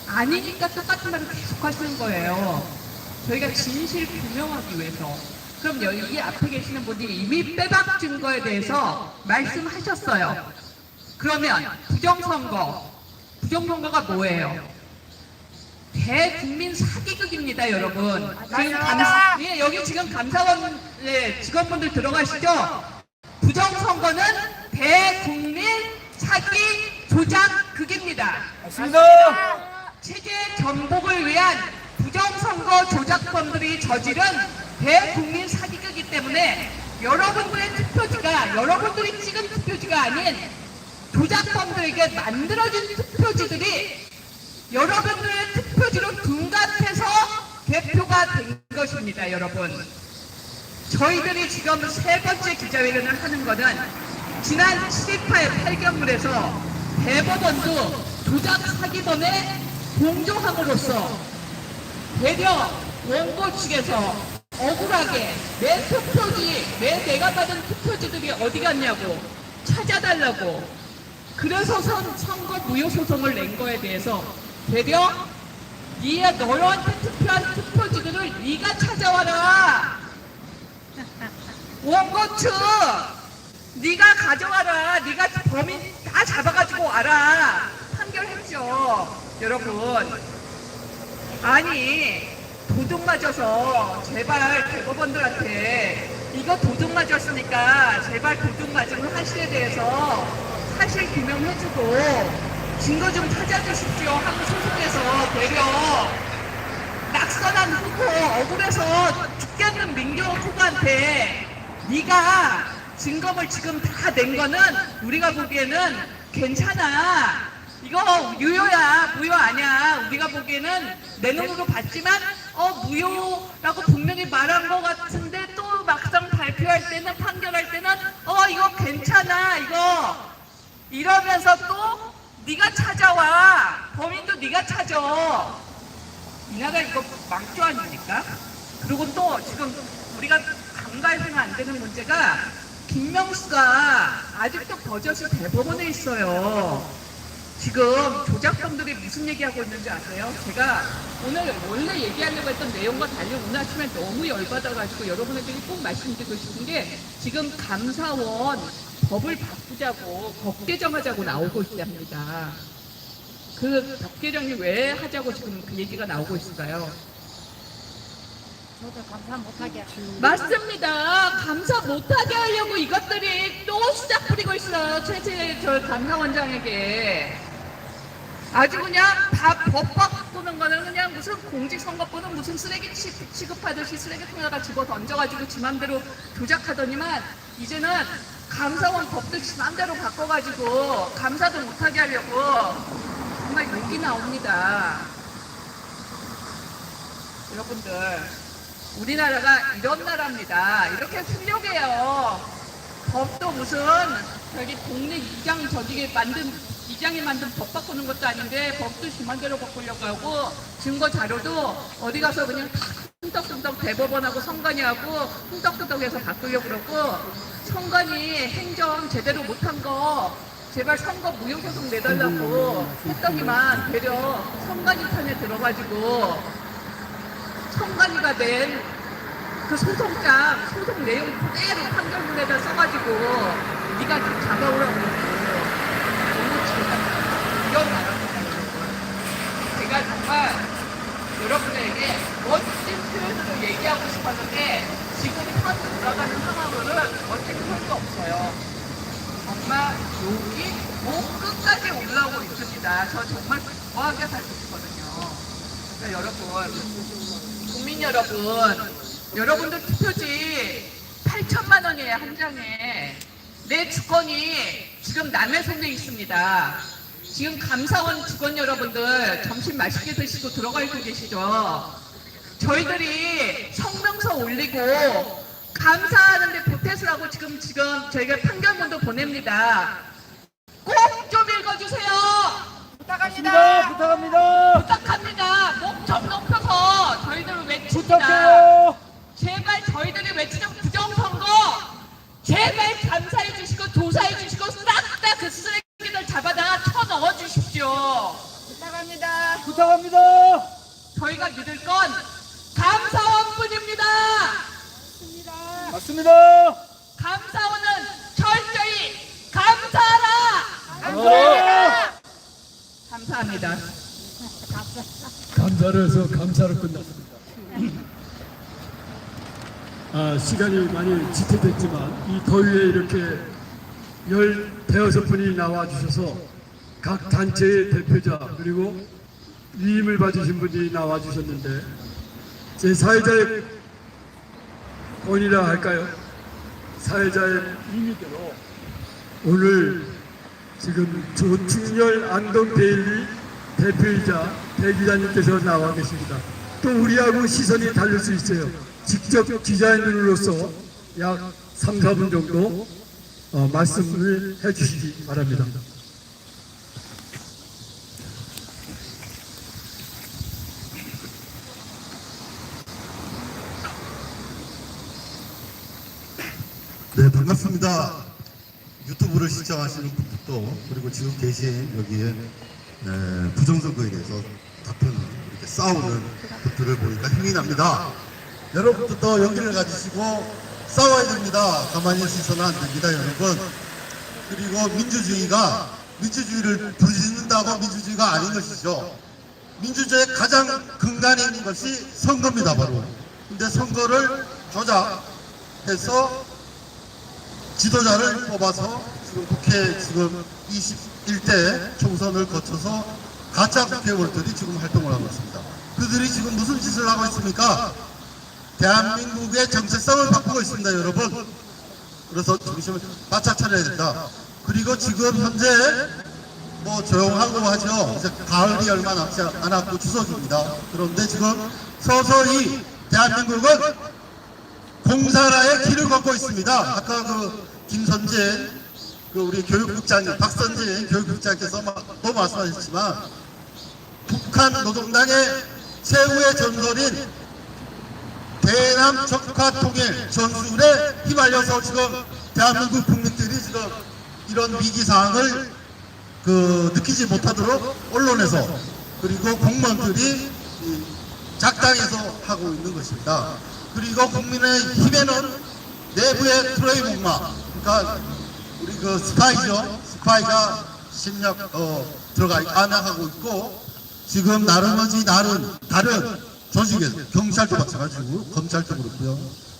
아니니까 똑같은 말을 계속 하시는 거예요. 저희가 진실 규명하기 위해서. 그럼 여기 앞에 계시는 분이 이미 빼박 증거에 대해서 말씀하셨어요. 그러면 부정선거가 뭐예요? 대국민 사기극입니다, 여러분. 지금 여기 지금 감사원 직원분들 들어가시죠? 부정선거는 대국민 사기 조작극입니다. 맞습니다. 체제 전복을 위한 부정선거 조작범들이 저지른 대국민 사기극이기 때문에 여러분들의 투표지가, 여러분들이 찍은 투표지가 아닌 조작범들에게 만들어진 투표지들이 여러분들의 투표지로 둔갑해서 개표가 된 것입니다, 여러분. 저희들이 지금 세 번째 기자회견을 하는 것은 지난 7.28 판결문에서 대법원도 조작 사기범에 동조함으로써 되려 원고 측에서 억울하게 내 투표지, 내가 받은 투표지들이 어디 갔냐고 찾아달라고, 그래서 선거 무효 소송을 낸 거에 대해서 되려 너한테 투표한 투표지들을 네가 찾아와라. 원고 측 네가 가져와라. 네가 범인 다 잡아가지고 와라. 판결했죠, 여러분. 아니, 도둑 맞아서 제발 대법원들한테 이거 도둑 맞았으니까 제발 도둑 맞은 사실에 대해서 사실 규명해주고 증거 좀 찾아주십시오 하고 소속해서 되려 낙선한 후보, 억울해서 죽겠는 민경 후보한테 네가 증거물 지금 다 낸 거는 우리가 보기에는 괜찮아, 이거 유효야, 무효 아니야, 우리가 보기에는 내 눈으로 봤지만 무효라고 분명히 말한 것 같은데 또 막상 발표할 때는, 판결할 때는 이거 괜찮아, 이거 이러면서 또 네가 찾아와. 범인도 네가 찾아. 이 나라 이거 망조 아닙니까? 그리고 또 지금 우리가 간과해서는 안 되는 문제가 김명수가 아직도 버젓이 대법원에 있어요. 지금 조작범들이 무슨 얘기하고 있는지 아세요? 제가 오늘 원래 얘기하려고 했던 내용과 달리 오늘 아침에 너무 열받아가지고 여러분에게 꼭 말씀드리고 싶은 게, 지금 감사원 법을 바꾸자고, 법 개정하자고 나오고 있답니다. 그 법 개정이 왜 하자고 지금 그 얘기가 나오고 있을까요? 저도 감사 못하게 맞습니다. 감사 못하게 하려고 이것들이 또 수작 부리고 있어요. 저 감사원장에게. 아주 그냥 다 법 바꾸는 거는 그냥 무슨 공직선거법은 무슨 쓰레기 취급하듯이 쓰레기통에다가 집어 던져가지고 지 맘대로 조작하더니만 이제는 감사원 법도 지 맘대로 바꿔가지고 감사도 못하게 하려고 정말 욕이 나옵니다. 여러분들, 우리나라가 이런 나라입니다. 이렇게 훌륭해요. 법도 무슨 저기 동네 이장이 만든 법 바꾸는 것도 아닌데 법도 지만대로 바꾸려고 하고, 증거 자료도 어디 가서 그냥 흠떡흠떡 대법원하고 선관위하고 흠떡흠떡해서 바꾸려고 그러고, 선관위 행정 제대로 못한 거 제발 선거 무효소송 내달라고 했더니만 되려 선관위 편에 들어가지고 선관위가 낸 그 소송장, 소송 내용 그대로 판결문에다 써가지고 네가 좀 잡아오라고 그러고, 너무 지금 이런 나라입니다. 제가 정말 여러분에게 멋진 표현으로 얘기하고 싶었는데 지금 현 돌아가는 상황으로는 어떻게 할 수 없어요. 정말 욕이 목 끝까지 올라오고 있습니다. 저 정말 거하게 살고 싶거든요. 그러니까 여러분, 국민 여러분, 여러분들 투표지 8천만 원이에요, 한 장에. 내 주권이 지금 남의 손에 있습니다. 지금 감사원 직원 여러분들 점심 맛있게 드시고 들어가 있고 계시죠? 저희들이 성명서 올리고 감사하는데 보태서 하고 지금 저희가 판결문도 보냅니다. 꼭 좀 읽어주세요. 부탁할게요. 부탁합니다. 부탁합니다. 부탁합니다. 목 좀 높여서 저희들을 외칩니다. 부탁해요. 제발 저희들이 외치는 부정선거 제발 감사해 주시고 조사해 주시고 싹 다 그 쓰레기들 잡아다가 쳐넣어 주십시오. 부탁합니다. 부탁합니다. 저희가 믿을 건 감사원뿐입니다. 맞습니다. 감사원은 철저히 감사하라. 감사합니다. 감사합니다. 감사를 해서 감사로 끝났습니다. 시간이 많이 지체됐지만 이 더위에 이렇게 15분이 나와주셔서 각 단체의 대표자 그리고 위임을 받으신 분이 나와주셨는데 제 사회자의 권위라 할까요? 사회자의 임의대로 오늘 지금 조충렬 안동데일리 대표이자 대기자님께서 나와 계십니다. 또 우리하고 시선이 다를 수 있어요. 직접 기자님으로서 약 3, 4분 정도 말씀을 해주시기 바랍니다. 네, 반갑습니다. 유튜브를 시청하시는 분들도 그리고 지금 계신 여기에 부정선거에 대해서 답변을 이렇게 싸우는 분들을 보니까 힘이 납니다. 여러분들도 용기를 가지시고 싸워야 됩니다. 가만히 있어서는 안 됩니다, 여러분. 그리고 민주주의를 부르짖는다고 민주주의가 아닌 것이죠. 민주주의의 가장 근간인 것이 선거입니다, 바로. 근데 선거를 조작해서 지도자를 뽑아서 지금 국회 지금 21대 총선을 거쳐서 가짜 국회의원들이 지금 활동을 하고 있습니다. 그들이 지금 무슨 짓을 하고 있습니까? 대한민국의 정체성을 바꾸고 있습니다, 여러분. 그래서 정신을 바짝 차려야 된다. 그리고 지금 현재 뭐 조용하고 하죠. 이제 가을이 얼마 남지 않았고 추석입니다. 그런데 지금 서서히 대한민국은 공산화의 길을 걷고 있습니다. 아까 그 김선재 우리 교육국장님, 박선재 교육국장께서 또 말씀하셨지만 북한 노동당의 최후의 전설인 대남 적화 통일 전술에 휘말려서 지금 대한민국 국민들이 지금 이런 위기 상황을 느끼지 못하도록 언론에서 그리고 공무원들이 작당해서 하고 있는 것입니다. 그리고 국민의 힘에는 내부의 트로이 목마, 그러니까 우리 스파이가 심력 들어가 안하고 있고 지금 나름의 다른 조직에서 경찰도 마찬가지고 검찰도 그렇고요.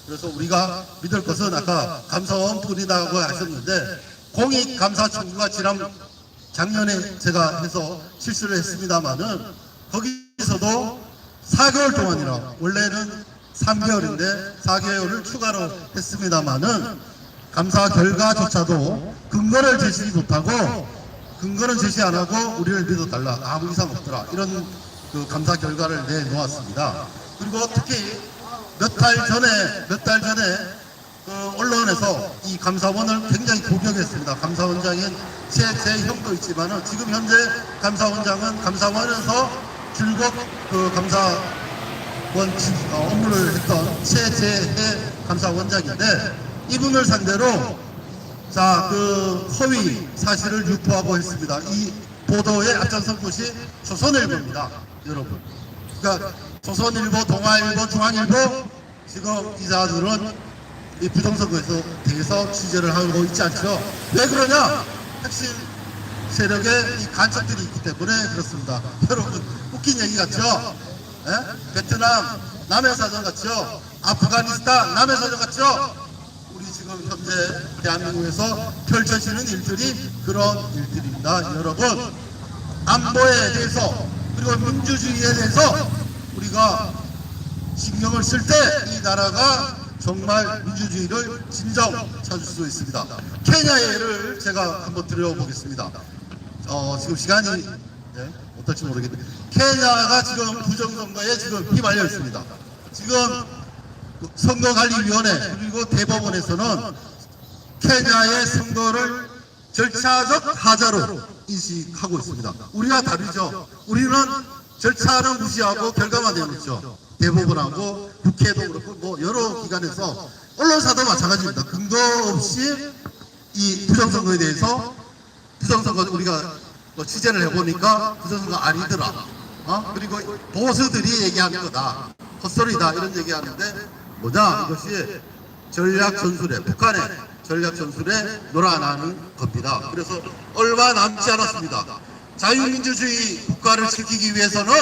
그래서 우리가 믿을 것은 아까 감사원 뿐이라고 하셨는데 공익감사 청구가 작년에 제가 해서 실수를 했습니다만은 거기서도 4개월 동안이라 원래는 3개월인데 4개월을 추가로 했습니다만은 감사 결과조차도 근거를 제시 못하고 근거는 제시 안 하고 우리를 믿어달라 아무 이상 없더라 이런 감사 결과를 내놓았습니다. 그리고 특히 몇 달 전에 언론에서 이 감사원을 굉장히 공격했습니다. 감사원장인 제 형도 있지만은 지금 현재 감사원장은 감사원에서 줄곧 감사원 업무를 했던 최재해 감사원장인데 이분을 상대로 허위 사실을 유포하고 했습니다. 이 보도에 앞장선 것이 조선일보입니다, 여러분. 그러니까 조선일보, 동아일보, 중앙일보 지금 기자들은 이 부정선거에 대해서 취재를 하고 있지 않죠. 왜 그러냐? 핵심 세력의 이 간첩들이 있기 때문에 그렇습니다. 여러분 웃긴 얘기 같죠? 베트남 남의 사정 같죠? 아프가니스탄 남의 사정 같죠? 우리 지금 현재 대한민국에서 펼쳐지는 일들이 그런 일들입니다. 여러분 안보에 대해서 그리고 민주주의에 대해서 우리가 신경을 쓸 때 이 나라가 정말 민주주의를 진정 찾을 수 있습니다. 케냐의 예를 제가 한번 드려보겠습니다. 지금 시간이 어떨지 모르겠는데 케냐가 지금 부정선거에 지금 휘말려 있습니다. 지금 선거관리위원회 그리고 대법원에서는 케냐의 선거를 절차적 하자로 인식하고 있습니다. 우리와 다르죠. 우리는 절차는 무시하고 결과만 내놓죠. 대법원하고 국회도 그렇고 뭐 여러 기관에서 언론사도 마찬가지입니다. 근거 없이 이 부정선거에 대해서 부정선거 우리가 뭐 취재를 해보니까 부정선거 아니더라. 그리고 보수들이 얘기하는 거다. 헛소리다 이런 얘기하는데 뭐냐 이것이 전략 전술에 북한의 전략 전술에 놀아나는 겁니다. 그래서 얼마 남지 않았습니다. 자유민주주의 국가를 지키기 위해서는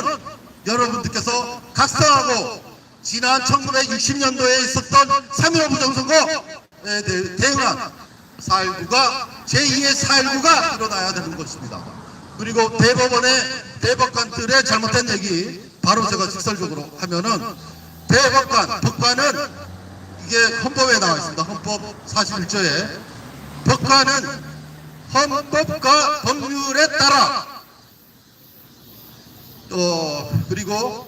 여러분들께서 각성하고 지난 1960년도에 있었던 3.15 부정선거에 대응한 4.19가 제2의 4.19가 일어나야 되는 것입니다. 그리고 대법원의 대법관들의 잘못된 얘기 바로 제가 직설적으로 하면은 법관은 이게 헌법에 나와 있습니다. 헌법 41조에 법관은 헌법과 법률에 따라 그리고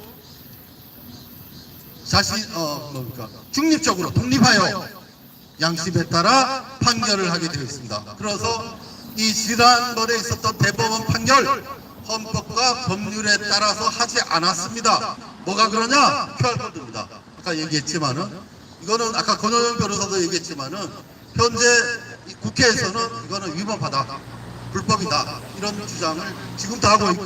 중립적으로 독립하여 양심에 따라 판결을 하게 되어 있습니다. 그래서 이 지난번에 있었던 대법원 판결 헌법과 법률에 따라서 하지 않았습니다. 뭐가 그러냐? QR코드입니다. 아까 얘기했지만은 이거는 아까 권호영 변호사도 얘기했지만은 현재 국회에서는 이거는 위법하다, 불법이다 이런 주장을 지금도 하고 있고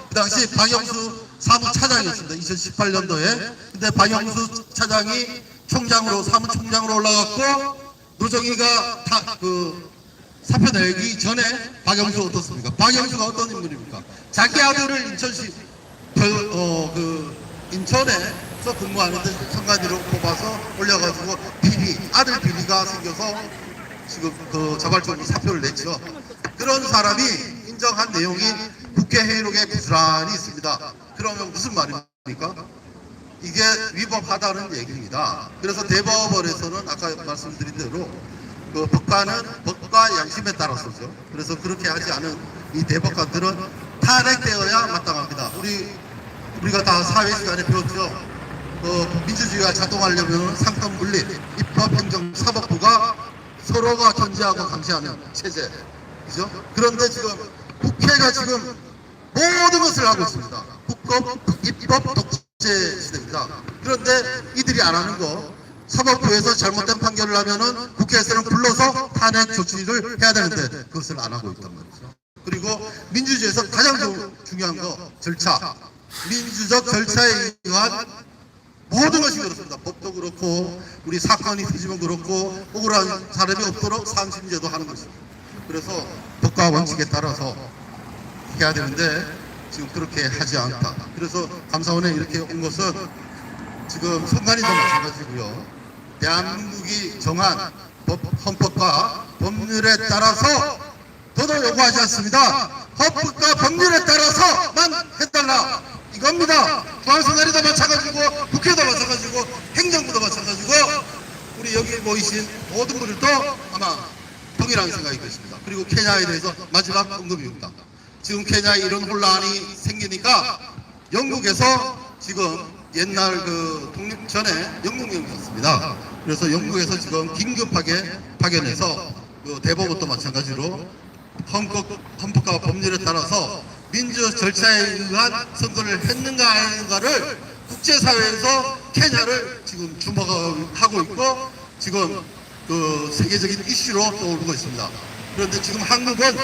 그 당시 박영수 사무차장이었습니다. 2018년도에. 근데 박영수 차장이 사무총장으로 올라갔고 노정희가 사표 내기 전에 박영수 어떻습니까? 박영수가 어떤 인물입니까? 자기 아들을 인천에서 근무하는데 선관위로 뽑아서 올려가지고 아들 비리가 생겨서 지금 자발적으로 사표를 냈죠. 그런 사람이 인정한 내용이 국회 회의록에 고스란히 있습니다. 그러면 무슨 말입니까? 이게 위법하다는 얘기입니다. 그래서 대법원에서는 아까 말씀드린 대로 법관은 법과 양심에 따라서죠. 그래서 그렇게 하지 않은 이 대법관들은 탄핵되어야 마땅합니다. 우리가 다 사회 시간에 배웠죠. 민주주의가 작동하려면 상권 분립, 입법, 행정, 사법부가 서로가 견제하고 감시하는 체제. 그죠? 그런데 지금 국회가 지금 모든 것을 하고 있습니다. 입법 독재 시대입니다. 그런데 이들이 안 하는 거, 사법부에서 잘못된 판결을 하면은 국회에서는 불러서 탄핵 조치를 해야 되는데 그것을 안 하고 있단 말이죠. 그리고 민주주의에서 가장 중요한 거 절차. 민주적 절차에 의한 모든 것이 그렇습니다. 법도 그렇고 우리 사건이 터지면 그렇고 억울한 사람이 없도록 상심제도 하는 것입니다. 그래서 법과 원칙에 따라서 해야 되는데 지금 그렇게 하지 않다. 그래서 감사원에 이렇게 온 것은 지금 선관위도 마찬가지고요. 대한민국이 정한 헌법과 법률에 따라서 더도 요구하지 않습니다. 헌법과 법률에 따라서만 해달라 이겁니다. 중앙선관위도 마찬가지고 국회도 마찬가지고 행정부도 마찬가지고 우리 여기 모이신 모든 분들도 아마 동일한 생각이 것입니다. 그리고 케냐에 대해서 마지막 언급입니다. 지금 케냐에 이런 혼란이 생기니까 영국에서 지금 옛날 독립 전에 영국령이 있었습니다. 그래서 영국에서 지금 긴급하게 파견해서 대법원도 마찬가지로 헌법과 법률에 따라서 민주 절차에 의한 선거를 했는가 안 했는가를 국제사회에서 케냐를 지금 주목하고 있고 지금 세계적인 이슈로 떠오르고 있습니다. 그런데 지금 한국은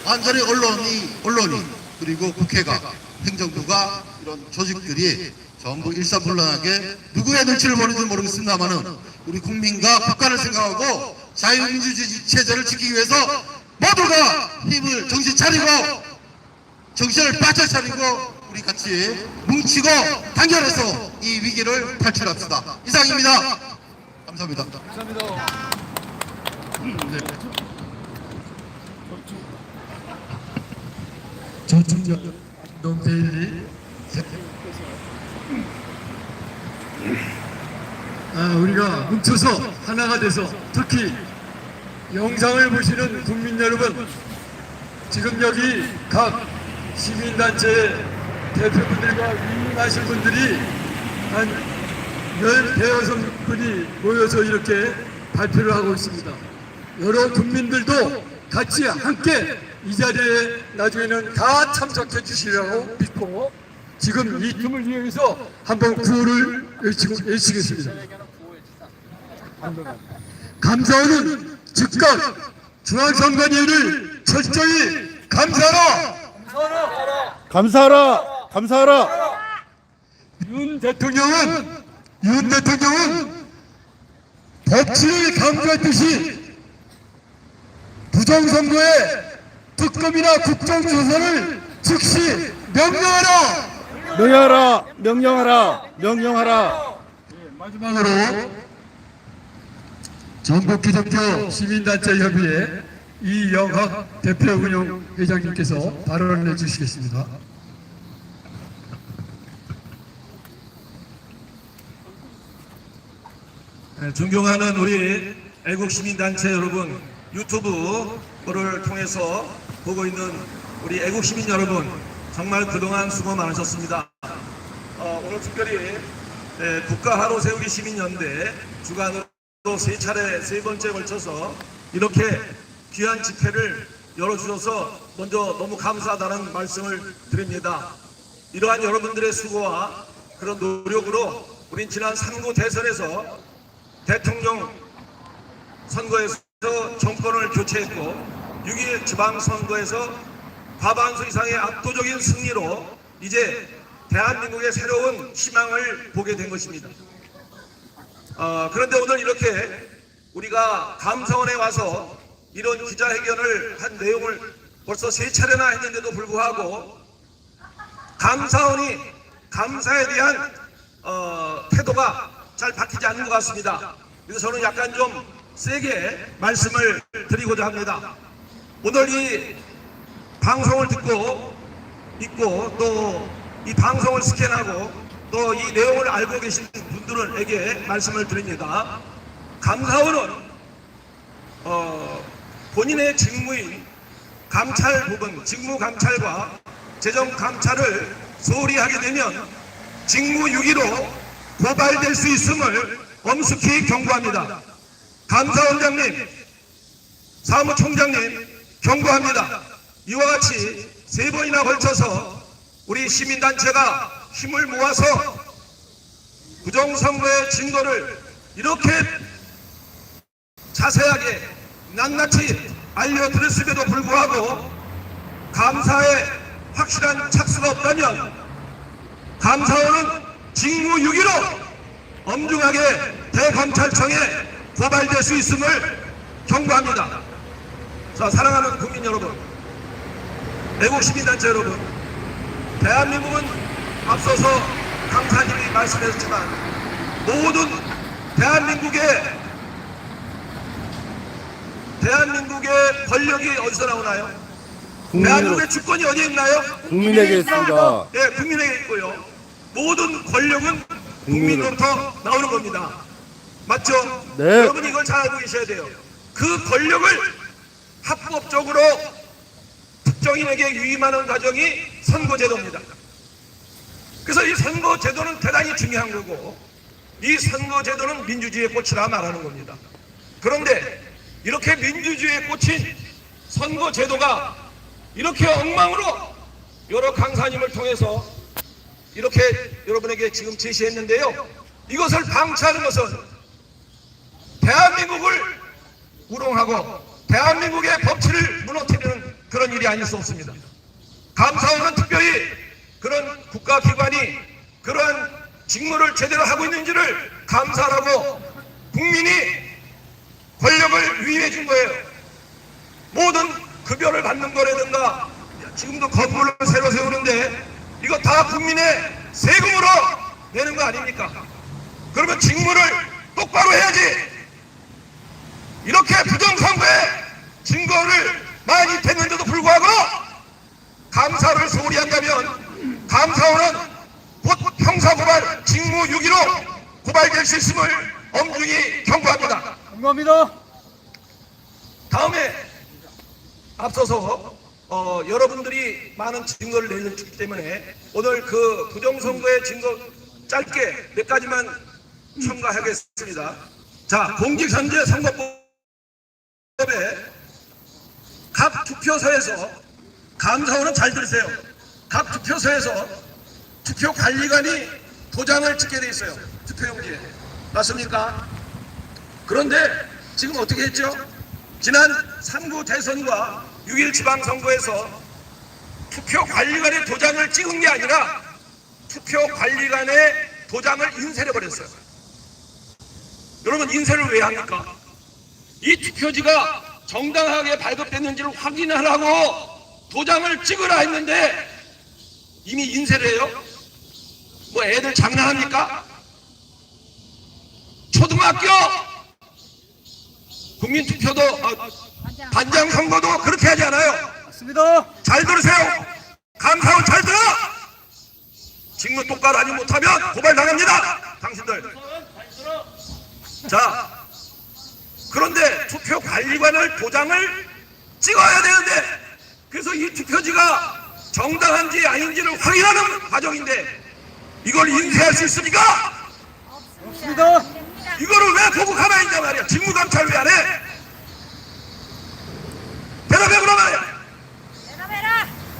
완전히 언론이 그리고 국회가 행정부가 이런 조직들이 전부 일사불란하게 누구의 눈치를 보는지 모르겠습니다만은 우리 국민과 국가를 생각하고 자유민주주의 체제를 지키기 위해서 모두가 힘을 정신 차리고 정신을 바짝 차리고 우리 같이 뭉치고 단결해서 이 위기를 탈출합시다. 이상입니다. 감사합니다. 저충전 논데일리 우리가 뭉쳐서 하나가 돼서 특히 영상을 보시는 국민 여러분 지금 여기 각 시민단체 대표분들과 위임하신 분들이 한 10대여섯 모여서 이렇게 발표를 하고 있습니다. 여러 국민들도 같이 함께 이 자리에 나중에는 다 참석해 주시라고 믿고 지금 이 틈을 이용해서 한번 구호를 외치겠습니다. 감사원은 즉각 중앙선관위를 철저히 감사하라. 감사하라! 감사하라! 윤 대통령은 법치를 강조했듯이 부정선거에 특검이나 국정조사를 즉시 명령하라. 명령하라! 명령하라! 명령하라! 마지막으로 전국기독교 시민단체협의회 이영학 대표운영 회장님께서 발언을 해주시겠습니다. 존경하는 우리 애국시민단체 여러분, 유튜브를 통해서 보고 있는 우리 애국시민 여러분, 정말 그동안 수고 많으셨습니다. 오늘 특별히 국가 하루 세우기 시민연대 주관으로 세 번째 걸쳐서 이렇게 귀한 집회를 열어주셔서 먼저 너무 감사하다는 말씀을 드립니다. 이러한 여러분들의 수고와 그런 노력으로 우린 지난 3구 대선에서 대통령 선거에서 정권을 교체했고 6.1 지방선거에서 과반수 이상의 압도적인 승리로 이제 대한민국의 새로운 희망을 보게 된 것입니다. 그런데 오늘 이렇게 우리가 감사원에 와서 이런 기자회견을 한 내용을 벌써 3차례나 했는데도 불구하고 감사원이 감사에 대한 태도가 잘 바뀌지 않는 것 같습니다. 그래서 저는 약간 좀 세게 말씀을 드리고자 합니다. 오늘 이 방송을 듣고 있고 또 이 방송을 스캔하고 또 이 내용을 알고 계신 분들에게 말씀을 드립니다. 감사원은 본인의 직무인 감찰 부분, 직무감찰과 재정감찰을 소홀히 하게 되면 직무유기로 고발될 수 있음을 엄숙히 경고합니다. 감사원장님, 사무총장님 경고합니다. 이와 같이 3번이나 걸쳐서 우리 시민단체가 힘을 모아서 부정선거의 증거를 이렇게 자세하게 낱낱이 알려드렸음에도 불구하고 감사에 확실한 착수가 없다면 감사원은 직무유기로 엄중하게 대검찰청에 고발될 수 있음을 경고합니다. 자, 사랑하는 국민 여러분, 애국시민단체 여러분, 대한민국은 앞서서 강사님이 말씀하셨지만 모든 대한민국의 권력이 어디서 나오나요? 대한민국의 주권이 어디에 있나요? 국민에게 있습니다. 예, 국민에게 있고요. 모든 권력은 국민으로부터 나오는 겁니다. 맞죠? 네. 여러분 이걸 잘 알고 계셔야 돼요. 그 권력을 합법적으로 특정인에게 유임하는 과정이 선거제도입니다. 그래서 이 선거제도는 대단히 중요한 거고 이 선거제도는 민주주의의 꽃이라 말하는 겁니다. 그런데 이렇게 민주주의에 꽂힌 선거제도가 이렇게 엉망으로 여러 강사님을 통해서 이렇게 여러분에게 지금 제시했는데요. 이것을 방치하는 것은 대한민국을 우롱하고 대한민국의 법치를 무너뜨리는 그런 일이 아닐 수 없습니다. 감사원은 특별히 그런 국가기관이 그러한 직무를 제대로 하고 있는지를 감사하라고 국민이 권력을 위임해 준 거예요. 모든 급여를 받는 거라든가 지금도 건물을 새로 세우는데 이거 다 국민의 세금으로 내는 거 아닙니까? 그러면 직무를 똑바로 해야지. 이렇게 부정선거에 증거를 많이 댔는데도 불구하고 감사를 소홀히 한다면 감사원은 곧 형사고발 직무유기로 고발될 수 있음을 엄중히 경고합니다. 감사합니다. 다음에 앞서서 여러분들이 많은 증거를 내주기 때문에 오늘 그 부정선거의 증거 짧게 몇 가지만 첨가하겠습니다. 자, 공직선거제선거법에 각 투표소에서 감사원은 잘 들으세요. 각 투표소에서 투표 관리관이 도장을 찍게 돼 있어요. 투표용지에. 맞습니까? 그런데 지금 어떻게 했죠? 지난 3구 대선과 6.1 지방선거에서 투표 관리관의 도장을 찍은 게 아니라 투표 관리관의 도장을 인쇄해 버렸어요. 여러분, 인쇄를 왜 합니까? 이 투표지가 정당하게 발급됐는지를 확인하라고 도장을 찍으라 했는데 이미 인쇄를 해요? 뭐 애들 장난합니까? 초등학교 국민투표도 반장 선거도 그렇게 하지 않아요. 맞습니다. 잘 들으세요. 감사원 잘 들어. 직무 똑바로 하지 못하면 고발 당합니다. 당신들. 자, 그런데 투표 관리관을 도장을 찍어야 되는데, 그래서 이 투표지가 정당한지 아닌지를 확인하는 과정인데 이걸 인쇄할 수 있습니까? 없습니다. 이거를 왜 보고 가만히 있냐 말이야. 직무감찰 왜 안 해? 대답해 보라 말이야.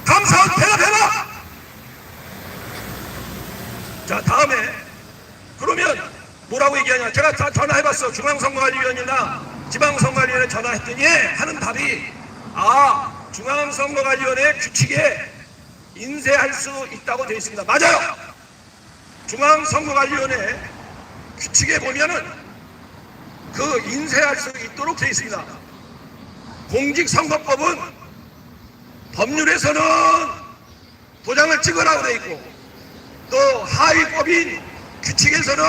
감사원 대답해라. 자, 다음에 그러면 뭐라고 얘기하냐. 제가 다 전화해봤어. 중앙선거관리위원회나 지방선거관리위원회 전화했더니 하는 답이, 중앙선거관리위원회 규칙에 인쇄할 수 있다고 되어 있습니다. 맞아요. 중앙선거관리위원회 규칙에 보면은 그 인쇄할 수 있도록 되어 있습니다. 공직선거법은 법률에서는 도장을 찍으라고 되어 있고, 또 하위법인 규칙에서는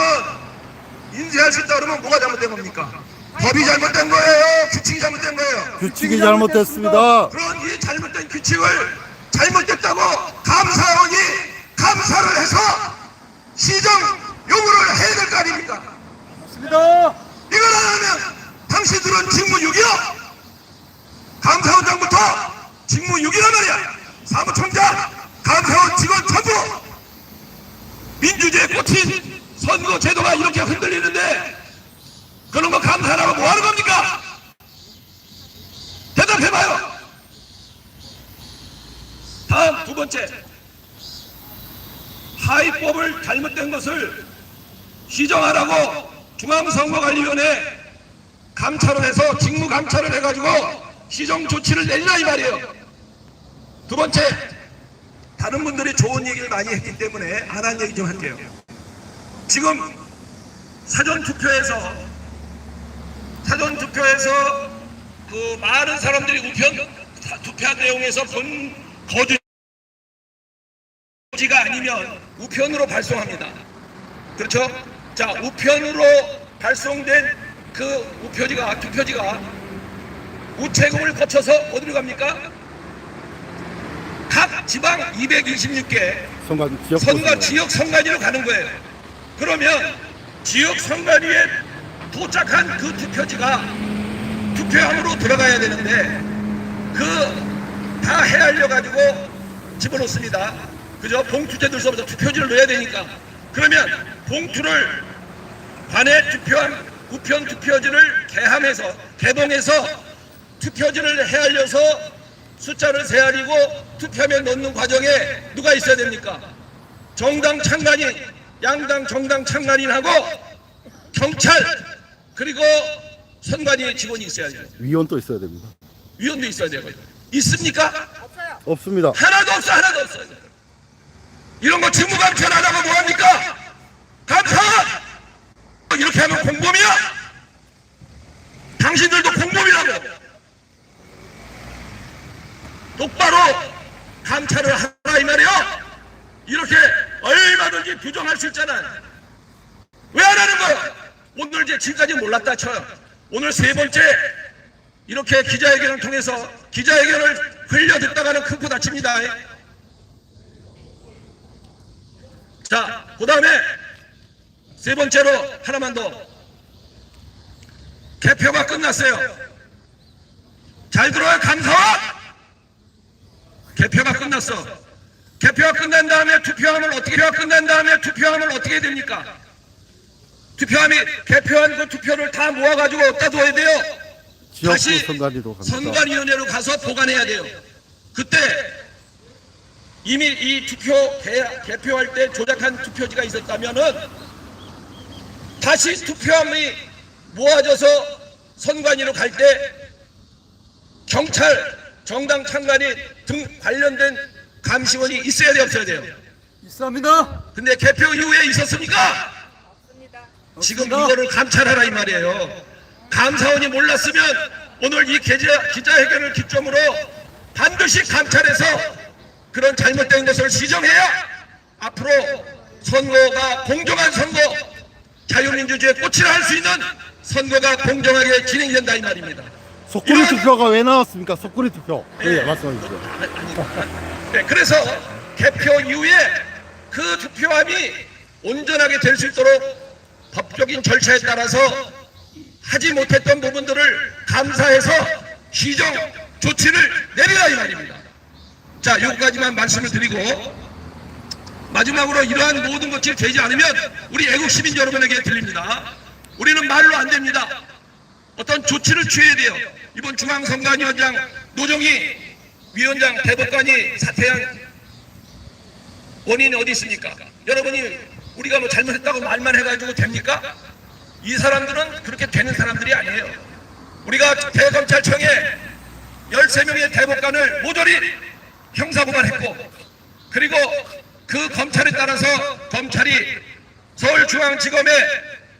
인쇄할 수 있다 그러면 뭐가 잘못된 겁니까? 법이 잘못된 거예요? 규칙이 잘못된 거예요? 규칙이 잘못됐습니다. 그런 이 잘못된 규칙을 잘못됐다고 감사원이 감사를 해서 시정 요구를 해야 될 거 아닙니까? 맞습니다. 이걸 안 하면 당신들은 직무유기요. 감사원장부터 직무유기란 말이야. 사무총장, 감사원 직원 전부 민주주의에 꽂힌 선거제도가 이렇게 흔들리는데 그런 거 감사하라고 뭐 하는 겁니까? 대답해봐요. 다음 두 번째, 하위법을 잘못된 것을 시정하라고 중앙선거관리위원회 감찰을 해서 직무 감찰을 해가지고 시정 조치를 내리라 이 말이에요. 두 번째, 다른 분들이 좋은 얘기를 많이 했기 때문에 안 한 얘기 좀 할게요. 지금 사전투표에서 그 많은 사람들이 투표한 내용에서 본 거주지가 아니면 우편으로 발송합니다. 그렇죠? 자, 우편으로 발송된 그 투표지가 우체국을 거쳐서 어디로 갑니까? 각 지방 226개 지역 선관위로 가는 거예요. 그러면 지역 선관위에 도착한 그 투표지가 투표함으로 들어가야 되는데 다 헤아려 가지고 집어넣습니다. 그죠? 봉투째 들서부터 투표지를 넣어야 되니까. 그러면 봉투를 관내 투표함 우편 투표지를 개봉해서 투표지를 헤아려서 숫자를 세아리고 투표함에 넣는 과정에 누가 있어야 됩니까? 정당 창간인, 양당 정당 창간인하고 경찰, 그리고 선관위 직원이 있어야죠. 위원도 있어야 됩니다. 위원도 있어야 되고요. 있습니까? 없습니다. 하나도 없어요. 이런 거 직무감찰 안 하고 뭐합니까? 감사원! 이렇게 하면 공범이야? 당신들도 공범이라고. 똑바로 감찰을 하라 이 말이에요. 이렇게 얼마든지 부정할 수 있잖아요. 왜 안 하는 거예요? 오늘 지금까지 몰랐다 쳐요. 오늘 세 번째 이렇게 기자회견을 통해서 기자회견을 흘려듣다가는 큰 코 다칩니다. 자, 그 다음에 세 번째로 하나만 더. 개표가 끝났어요. 잘 들어요, 감사원? 개표가 끝났어. 개표가 끝난 다음에 투표함을 어떻게 해야 됩니까? 투표함이 개표한 그 투표를 다 모아가지고 어디다 둬야 돼요? 지역구 다시 선관위로 갑니다. 선관위원회로 가서 보관해야 돼요. 그때 이미 이 투표 개표할 때 조작한 투표지가 있었다면은 다시 투표함이 모아져서 선관위로 갈 때 경찰, 정당 참관인 등 관련된 감시원이 있어야 돼요, 없어야 돼요? 있습니다. 근데 개표 이후에 있었습니까? 지금 이거를 감찰하라 이 말이에요. 감사원이 몰랐으면 오늘 이 기자회견을 기점으로 반드시 감찰해서 그런 잘못된 것을 시정해야 앞으로 선거가 공정한 선거, 자유민주주의의 꽃이라 할 수 있는 선거가 공정하게 진행이 된다 이 말입니다. 속구리 투표가 왜 나왔습니까? 속구리 투표. 네, 말씀해 주세요. 네, 그래서 개표 이후에 그 투표함이 온전하게 될 수 있도록 법적인 절차에 따라서 하지 못했던 부분들을 감사해서 시정 조치를 내리라 이 말입니다. 자, 여기까지만 말씀을 드리고 마지막으로 이러한 모든 것이 되지 않으면 우리 애국 시민 여러분에게 드립니다. 우리는 말로 안 됩니다. 어떤 조치를 취해야 돼요. 이번 중앙선관위원장 노정희 위원장 대법관이 사퇴한 원인이 어디 있습니까? 여러분이 우리가 뭐 잘못했다고 말만 해가지고 됩니까? 이 사람들은 그렇게 되는 사람들이 아니에요. 우리가 대검찰청에 13명의 대법관을 모조리 형사고발했고, 그리고 그 검찰에 따라서 검찰이 서울중앙지검에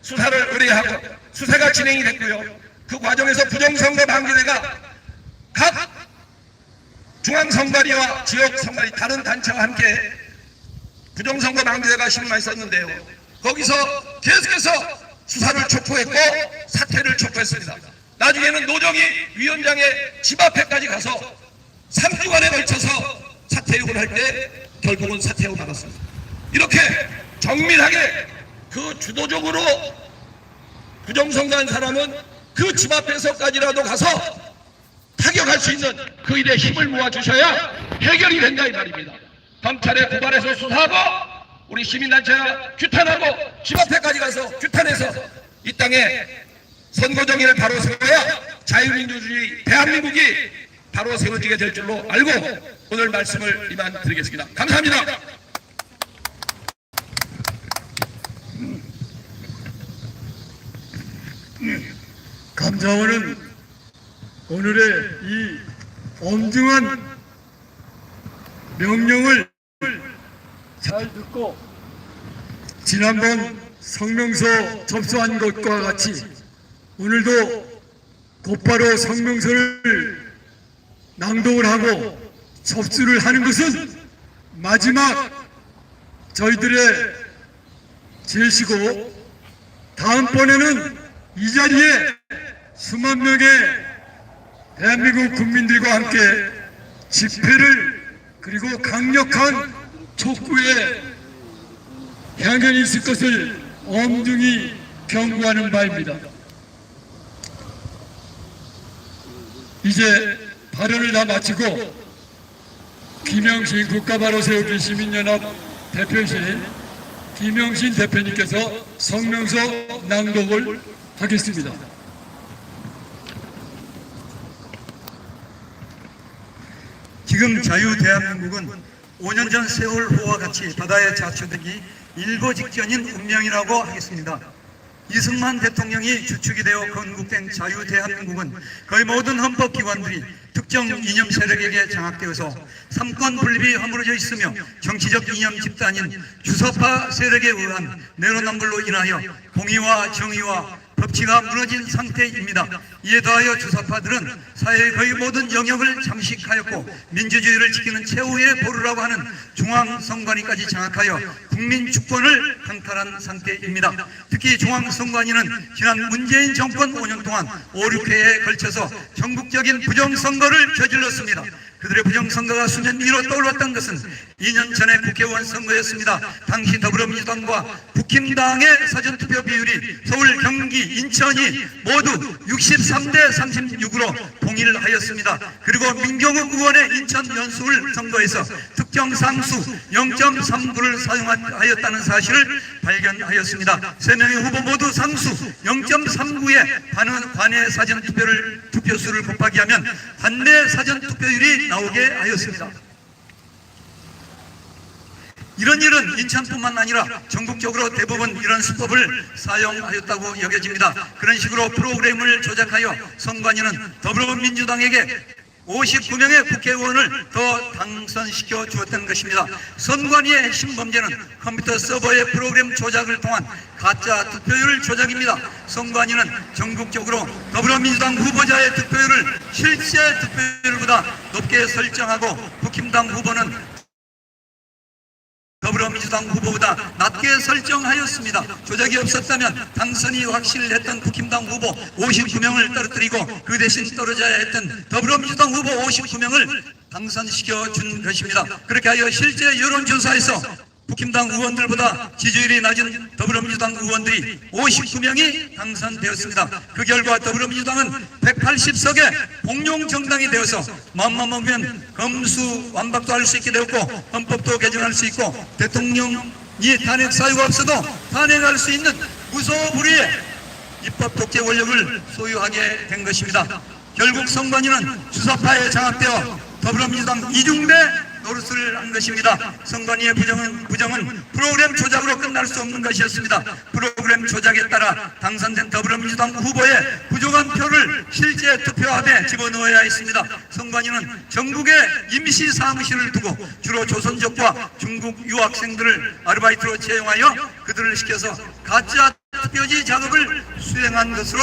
수사를 의뢰하고 수사가 진행이 됐고요. 그 과정에서 부정선거 방지대가 각 중앙선관위와 지역선관위 다른 단체와 함께 부정선거 방지대가 신문을 썼는데요. 거기서 계속해서 수사를 촉구했고 사퇴를 촉구했습니다. 나중에는 노정희 위원장의 집 앞에까지 가서 3주간에 걸쳐서 사퇴 요구를 할 때 결국은 사퇴하고 말았습니다. 이렇게 정밀하게 그 주도적으로 부정선거한 사람은 그 집 앞에서까지라도 가서 타격할 수 있는 그 일에 힘을 모아주셔야 해결이 된다 이 말입니다. 검찰에 고발해서 수사하고 우리 시민단체가 규탄하고 집 앞에까지 가서 규탄해서 이 땅에 선거 정의를 바로 세워야 자유민주주의 대한민국이 바로 세워지게 될 줄로 알고 오늘 말씀을 이만 드리겠습니다. 감사합니다. 감사원은 오늘의 이 엄중한 명령을 잘 듣고 지난번 성명서 접수한 것과 같이 오늘도 곧바로 성명서를 낭독을 하고 접수를 하는 것은 마지막 저희들의 제시고, 다음번에는 이 자리에 수만 명의 대한민국 국민들과 함께 집회를 그리고 강력한 촉구에 향연이 있을 것을 엄중히 경고하는 바입니다. 이제 발언을 다 마치고 김영신 국가바로세우기 시민연합 대표이신 김영신 대표님께서 성명서 낭독을 하겠습니다. 지금 자유대한민국은 5년 전 세월호와 같이 바다에 자초되기 일보 직전인 운명이라고 하겠습니다. 이승만 대통령이 주축이 되어 건국된 자유대한민국은 거의 모든 헌법기관들이 특정 이념 세력에게 장악되어서 삼권 분립이 허물어져 있으며 정치적 이념 집단인 주사파 세력에 의한 내로남불로 인하여 공의와 정의와 법치가 무너진 상태입니다. 이에 더하여 주사파들은 사회의 거의 모든 영역을 잠식하였고 민주주의를 지키는 최후의 보루라고 하는 중앙선관위까지 장악하여 국민 주권을 강탈한 상태입니다. 특히 중앙선관위는 지난 문재인 정권 5년 동안 5, 6회에 걸쳐서 전국적인 부정선거를 저질렀습니다. 그들의 부정선거가 수년 뒤로 떠올랐던 것은 2년 전에 국회의원 선거였습니다. 당시 더불어민주당과 국힘당의 사전투표 비율이 서울, 경기, 인천이 모두 63대 36으로 동일하였습니다. 그리고 민경욱 의원의 인천 연수울 선거에서 특정 상수 0.39를 사용하였다는 사실을 발견하였습니다. 3명의 후보 모두 상수 0.39의 관내 사전 투표수를 곱하기 하면 관내 사전 투표율이 나오게 하였습니다. 이런 일은 인천뿐만 아니라 전국적으로 대부분 이런 수법을 사용하였다고 여겨집니다. 그런 식으로 프로그램을 조작하여 선관위는 더불어민주당에게 59명의 국회의원을 더 당선시켜 주었던 것입니다. 선관위의 핵심 범죄는 컴퓨터 서버의 프로그램 조작을 통한 가짜 투표율 조작입니다. 선관위는 전국적으로 더불어민주당 후보자의 투표율을 실제 투표율보다 높게 설정하고 국힘당 후보는 더불어민주당 후보보다 낮게 설정하였습니다. 조작이 없었다면 당선이 확실했던 국힘당 후보 59명을 떨어뜨리고 그 대신 떨어져야 했던 더불어민주당 후보 59명을 당선시켜 준 것입니다. 그렇게 하여 실제 여론조사에서 국힘당 의원들보다 지지율이 낮은 더불어민주당 의원들이 59명이 당선되었습니다. 그 결과 더불어민주당은 180석의 공룡정당이 되어서 마음만 먹으면 검수완박도 할 수 있게 되었고 헌법도 개정할 수 있고 대통령이 탄핵 사유가 없어도 탄핵할 수 있는 무소불위의 입법 독재 권력을 소유하게 된 것입니다. 결국 선관위는 수사파에 장악되어 더불어민주당 이중대 노릇을 한 것입니다. 선관위의 부정은 프로그램 조작으로 끝날 수 없는 것이었습니다. 프로그램 조작에 따라 당선된 더불어민주당 후보의 부족한 표를 실제 투표함에 집어넣어야 했습니다. 선관위는 전국에 임시 사무실을 두고 주로 조선족과 중국 유학생들을 아르바이트로 채용하여 그들을 시켜서 가짜 투표지 작업을 수행한 것으로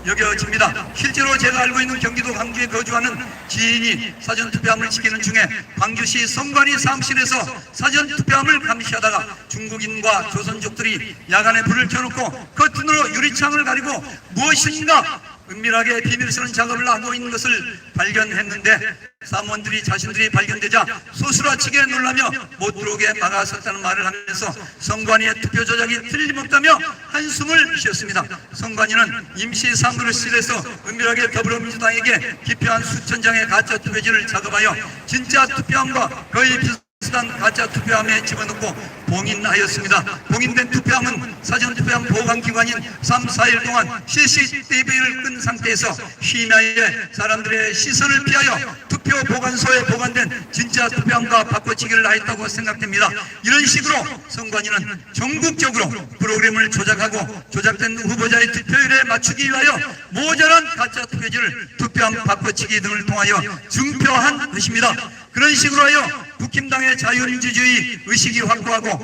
여겨집니다. 실제로 제가 알고 있는 경기도 광주에 거주하는 지인이 사전투표함을 지키는 중에 광주시 선관위 사무실에서 사전투표함을 감시하다가 중국인과 조선족들이 야간에 불을 켜놓고 커튼으로 유리창을 가리고 무엇인가 은밀하게 비밀스러운 작업을 하고 있는 것을 발견했는데 사무원들이 자신들이 발견되자 소스라치게 놀라며 못 들어오게 막아섰다는 말을 하면서 선관위의 투표 조작이 틀림없다며 한숨을 쉬었습니다. 선관위는 임시 사무실에서 은밀하게 더불어민주당에게 기표한 수천 장의 가짜 투표지를 작업하여 진짜 투표함과 거의 비슷한 가짜 투표함에 집어넣고 봉인하였습니다. 봉인된 투표함은 사전투표함 보관기관인 3, 4일 동안 CCTV를 끈 상태에서 심야에 사람들의 시선을 피하여 투표 보관소에 보관된 진짜 투표함과 바꿔치기를 하였다고 생각됩니다. 이런 식으로 선관위는 전국적으로 프로그램을 조작하고 조작된 후보자의 투표율에 맞추기 위하여 모자란 가짜 투표지를 투표함 바꿔치기 등을 통하여 증표한 것입니다. 그런 식으로 하여 국힘당의 자유민주주의 의식이 확고하고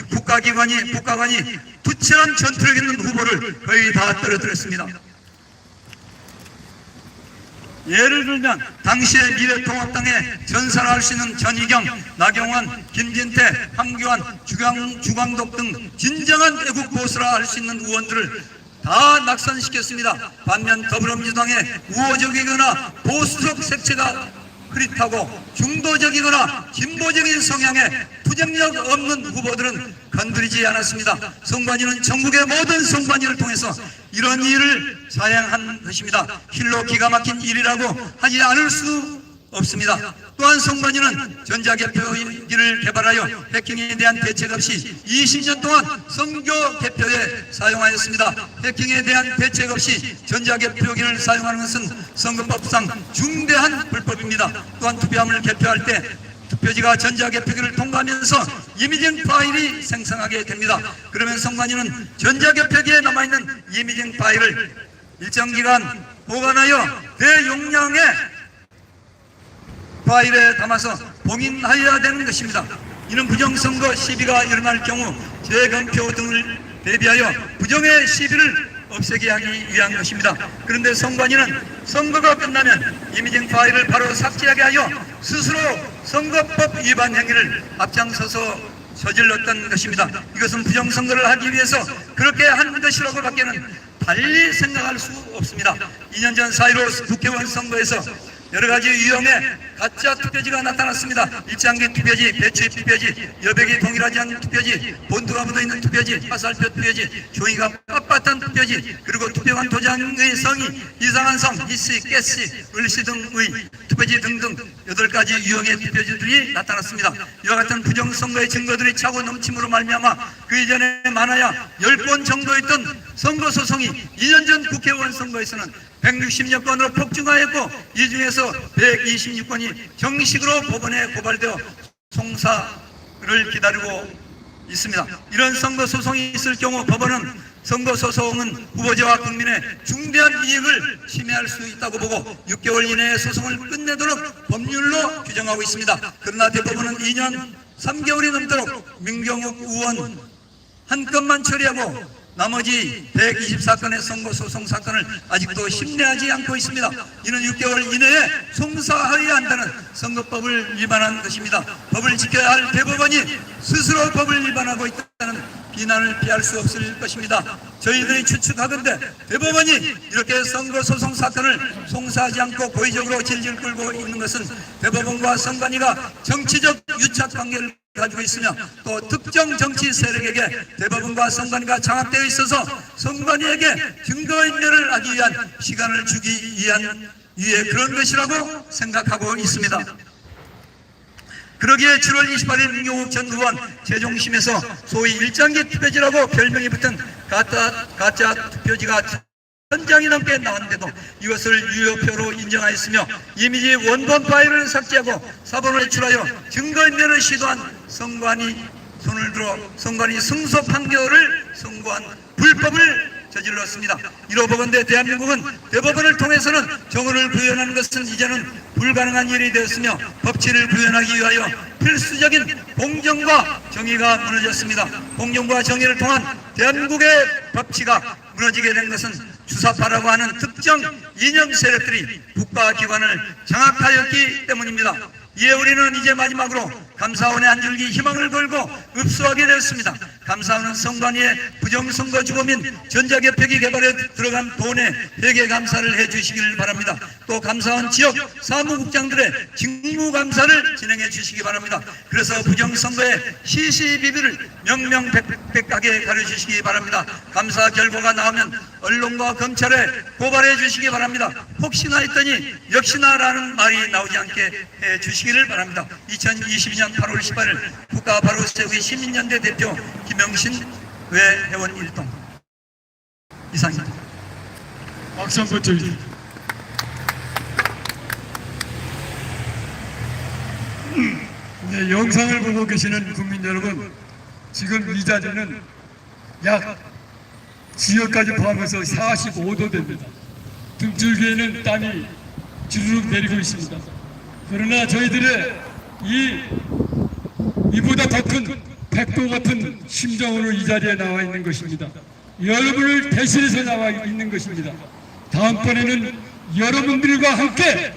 국가관이 투철한 전투력 있는 후보를 거의 다 떨어뜨렸습니다. 예를 들면 당시의 미래통합당의 전사를 할 수 있는 전희경, 나경원, 김진태, 황교안, 주광덕 등 진정한 애국보수라 할 수 있는 의원들을 다 낙선시켰습니다. 반면 더불어민주당의 우호적이거나 보수적 색채가 흐릿하고 중도적이거나 진보적인 성향의 투쟁력 없는 후보들은 건드리지 않았습니다. 선관위는 전국의 모든 선관위를 통해서 이런 일을 자행한 것입니다. 힐로 기가 막힌 일이라고 하지 않을 수 없습니다. 또한 선관위는 전자개표기를 개발하여 해킹에 대한 대책 없이 20년 동안 선거 개표에 사용하였습니다. 해킹에 대한 대책 없이 전자개표기를 사용하는 것은 선거법상 중대한 불법입니다. 또한 투표함을 개표할 때 투표지가 전자개표기를 통과하면서 이미징 파일이 생성하게 됩니다. 그러면 선관위는 전자개표기에 남아있는 이미징 파일을 일정 기간 보관하여 대용량의 파일에 담아서 봉인하여야 되는 것입니다. 이는 부정선거 시비가 일어날 경우 재검표 등을 대비하여 부정의 시비를 없애게 하기 위한 것입니다. 그런데 선관위는 선거가 끝나면 이미징 파일을 바로 삭제하게 하여 스스로 선거법 위반 행위를 앞장서서 저질렀던 것입니다. 이것은 부정선거를 하기 위해서 그렇게 한 것이라고 밖에는 달리 생각할 수 없습니다. 2년 전 4.15 국회의원 선거에서 여러 가지 유형의 가짜 투표지가 나타났습니다. 일장기 투표지, 배치 투표지, 여백이 동일하지 않는 투표지, 본드가 묻어있는 투표지, 화살표 투표지, 종이가 빳빳한 투표지, 그리고 투표관 도장의 성이 이상한 성, 희씨, 깨씨, 을씨 등의 투표지 등등 8가지 유형의 투표지들이 나타났습니다. 이와 같은 부정선거의 증거들이 차고 넘침으로 말미암아 그 이전에 많아야 10건 정도였던 선거소송이 2년 전 국회의원 선거에서는 160여 건으로 폭증하였고 이 중에서 126건이 정식으로 법원에 고발되어 송사를 기다리고 있습니다. 이런 선거소송이 있을 경우 법원은 선거소송은 후보자와 국민의 중대한 이익을 침해할 수 있다고 보고 6개월 이내에 소송을 끝내도록 법률로 규정하고 있습니다. 그러나 대법원은 2년 3개월이 넘도록 민경욱 의원 한 건만 처리하고 나머지 124건의 선거소송 사건을 아직도 심리하지 않고 있습니다. 이는 6개월 이내에 송사하여야 한다는 선거법을 위반한 것입니다. 법을 지켜야 할 대법원이 스스로 법을 위반하고 있다는 비난을 피할 수 없을 것입니다. 저희들이 추측하건대 대법원이 이렇게 선거소송 사건을 송사하지 않고 고의적으로 질질 끌고 있는 것은 대법원과 선관위가 정치적 유착관계를 가지고 있으며 또 특정 정치 세력에게 대법원과 선관위가 장악되어 있어서 선관위에게 증거인멸을 하기 위한 시간을 주기 위해 그런 것이라고 생각하고 있습니다. 그러기에 7월 28일 민경욱 전 의원 세종심에서 소위 일장기 투표지라고 별명이 붙은 가짜 투표지가 1000장이 넘게 나왔는데도 이것을 유효표로 인정하였으며 이미지 원본 파일을 삭제하고 사본을 제출하여 증거인멸을 시도한 선관위 손을 들어 선관위 승소 판결을 선고한 불법을 저질렀습니다. 이로 보건대 대한민국은 대법원을 통해서는 정의를 구현하는 것은 이제는 불가능한 일이 되었으며 법치를 구현하기 위하여 필수적인 공정과 정의가 무너졌습니다. 공정과 정의를 통한 대한민국의 법치가 무너지게 된 것은 주사파라고 하는 특정 이념 세력들이 국가기관을 장악하였기 때문입니다. 이에 우리는 이제 마지막으로 감사원의 한 줄기 희망을 걸고 읍소하게 되었습니다. 감사원은 선관위의 부정선거 주범인 전자개표기 개발에 들어간 돈의 회계감사를 해주시길 바랍니다. 또 감사원 지역 사무국장들의 직무감사를 진행해 주시기 바랍니다. 그래서 부정선거의 시시비비를 명명백백하게 가려주시기 바랍니다. 감사 결과가 나오면 언론과 검찰에 고발해 주시기 바랍니다. 혹시나 했더니 역시나라는 말이 나오지 않게 해 주시기를 바랍니다. 2022년 8월 18일 국가 바로 세우기 시민연대 대표 김영신 외회원 일동 이상입니다. 박수 한번 쳐주세요. 네, 영상을 보고 계시는 국민 여러분, 지금 이 자리는 약 지역까지 포함해서 45도 됩니다. 등줄기에는 땀이 주르륵 내리고 있습니다. 그러나 저희들의 이보다 더 큰 백도 같은 심정으로 이 자리에 나와 있는 것입니다. 여러분을 대신해서 나와 있는 것입니다. 다음번에는 여러분들과 함께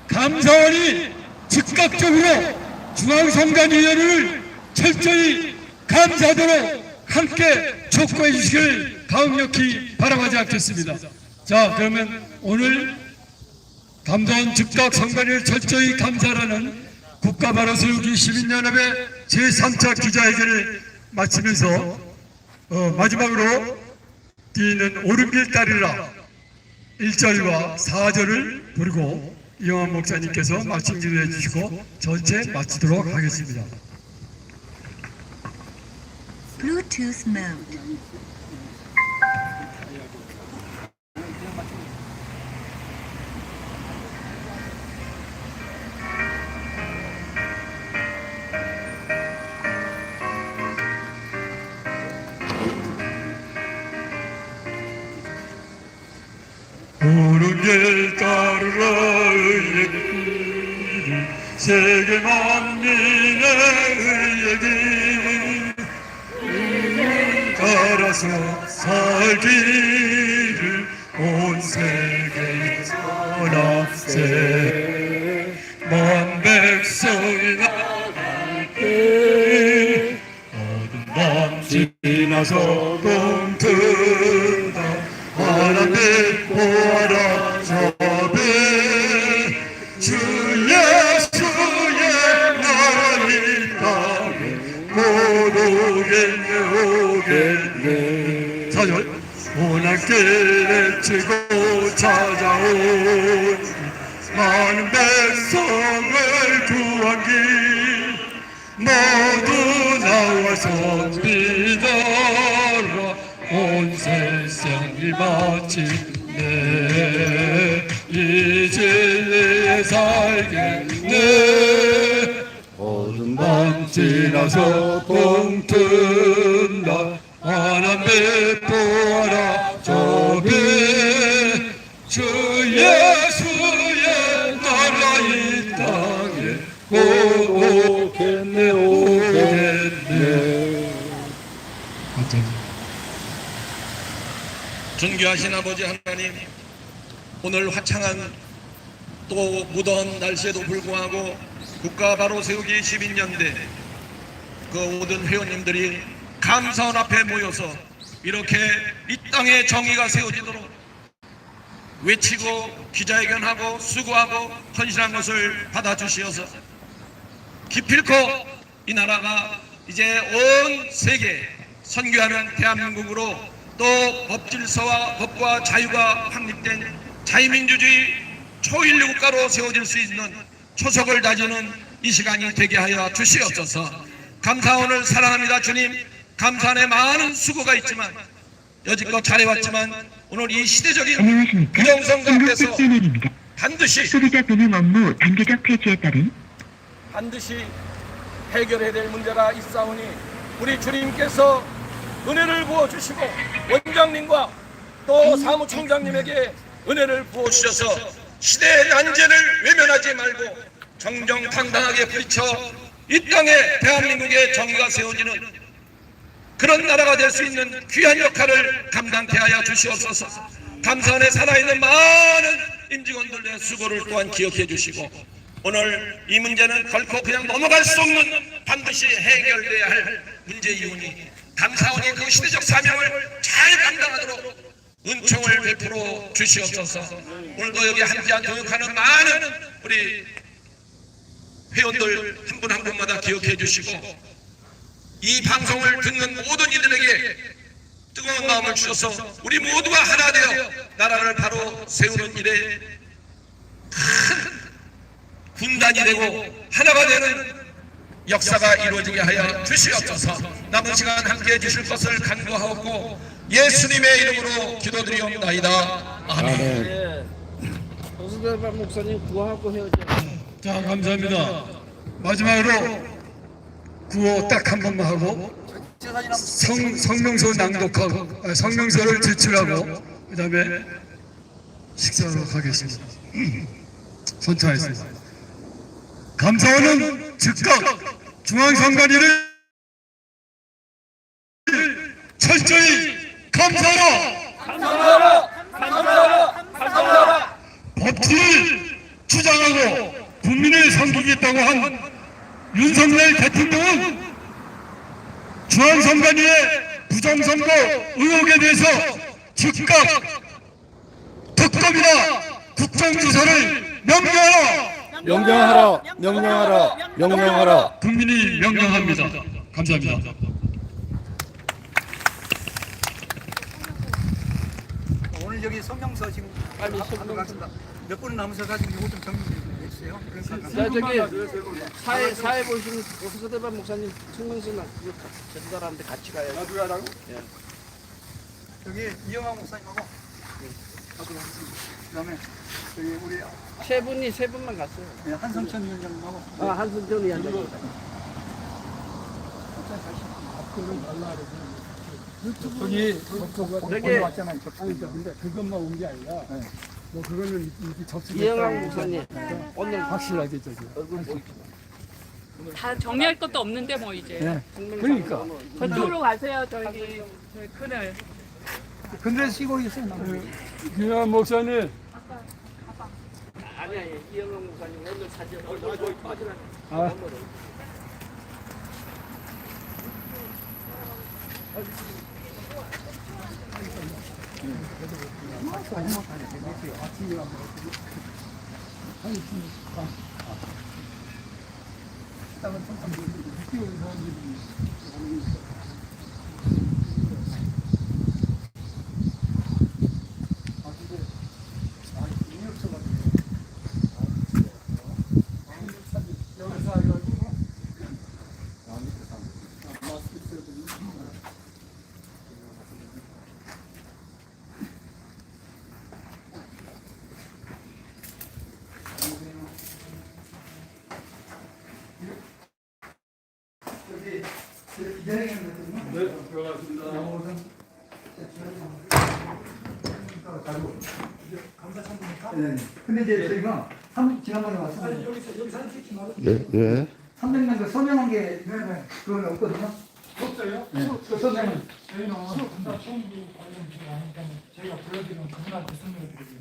감사원이 즉각적으로 중앙선관위원회를 철저히 감사하도록 함께 촉구해 주시길 강력히 바라지 않겠습니다. 자, 그러면 오늘 감사원 즉각선관위를 철저히 감사하는 국가 바로 세우기 시민연합의 제3차 기자회견을 마치면서 마지막으로 뛰는 오른길 따르라 1절과 4절을 부르고 이영환 목사님께서 마침 기도해 주시고 전체 마치도록 하겠습니다. Bluetooth mode. 오른길 따르라 의의 길 세계 만민의 의의 길 따라서 살기를 온 세계에 선합세 만 백성이 나갈게 어두운 밤 지나서 동튼다 하나님 보아라 저배 4절 오남길에 치고 찾아온 많은 백성을 구하기 모두 나와서 믿어라 온 세상이 마침내 이 진리에 살겠네 어둠 밤 지나서 동튼다 하나님 보아라 저비 주 예수의 나라 이 땅에 오겠네 오겠네. 존귀하신 아버지 하나님, 오늘 화창한 또 무더운 날씨에도 불구하고 국가 바로 세우기 12년대 그 모든 회원님들이 감사원 앞에 모여서 이렇게 이 땅에 정의가 세워지도록 외치고 기자회견하고 수고하고 헌신한 것을 받아주시어서 기필코 이 나라가 이제 온 세계 선교하는 대한민국으로 또 법질서와 법과 자유가 확립된 자유민주주의 초인류 국가로 세워질 수 있는 초석을 다지는 이 시간이 되게 하여 주시옵소서. 감사원을 사랑합니다. 주님, 감사원에 많은 수고가 있지만 여지껏 잘해왔지만 오늘 이 시대적인 안녕하십니까? 부정선거 앞에서 신입니다. 반드시 소비자 금융 업무 단계적 폐지에 따른 반드시 해결해야 될 문제가 있사오니 우리 주님께서 은혜를 부어주시고 원장님과 또 사무총장님에게 은혜를 부어주셔서 시대의 난제를 외면하지 말고 정정당당하게 부딪혀 이 땅에 대한민국의 정의가 세워지는 그런 나라가 될 수 있는 귀한 역할을 감당케 하여 주시옵소서. 감사원에 살아있는 많은 임직원들의 수고를 또한 기억해 주시고 오늘 이 문제는 결코 그냥 넘어갈 수 없는 반드시 해결돼야 할 문제이오니 감사원이 그 시대적 사명을 잘 감당하도록 은총을 베풀어 주시옵소서. 오늘도 여기 함께한 교육하는 많은 우리 회원들 한 분 한 분마다 기억해 주시고 이 방송을 듣는 모든 이들에게 뜨거운 마음을 주셔서 우리 모두가 하나 되어 나라를 바로 세우는 일에 큰 군단이 되고 하나가 되는 역사가 이루어지게 하여 주시옵소서. 남은 시간 함께해 주실 것을 간구하옵고 예수님의 이름으로 기도드리옵나이다. 아멘. 홍수대박 목사님 구하고 헤어져. 자, 감사합니다. 마지막으로 구호 딱 한 번만 하고 성명서 낭독하고 성명서를 제출하고 그 다음에 식사로 가겠습니다. 선창했습니다. 감사원은 즉각 중앙선관위를 철저히 감사하라! 법치를 주장하고 국민을 섬기겠다고 한 윤석열 대통령은 중앙선관위의 부정선거 의혹에 대해서 즉각 특검이나 국정조사를 명령하라. 국민이 명령합니다. 감사합니다. 오늘 여기 성명서 지금 빨리 가겠습니다. 몇 분은 남으셔 가지고 이거 좀 정리 좀 해주세요. 자, 저기 사회 보시는 홍수대박 목사님 성명서나 그거 전달하는데 같이 가야죠. 나도 하라고? 여기 이영하 목사님하고 그다음에 저기 우리 세 분만 갔어요. 한성천 위원장님하고 한순정 위원장. 여기 저기 왔잖아요. 근데 그것만 온 게 아니라 뭐 그거는 접수. 이영학 목사님 오늘 확실하게 저기. 얼굴 보이죠? 다 정리할 것도 없는데 뭐 이제 그러니까. 저쪽으로 가세요. 저희 큰을 근데 쉬고 있어요. 김영환 목사님 아니야 이영학 목사님 오늘 사진 얼굴 보이죠? 근데 이제 저희가 지난번에 말씀드린 예. 300명 그 서명한 게 그건 없거든요. 없어요? 네. 그 서명은 저희는 분당 총무 관련 지가 아니까 저희가 불러드리면 그분한테 설명을 드리고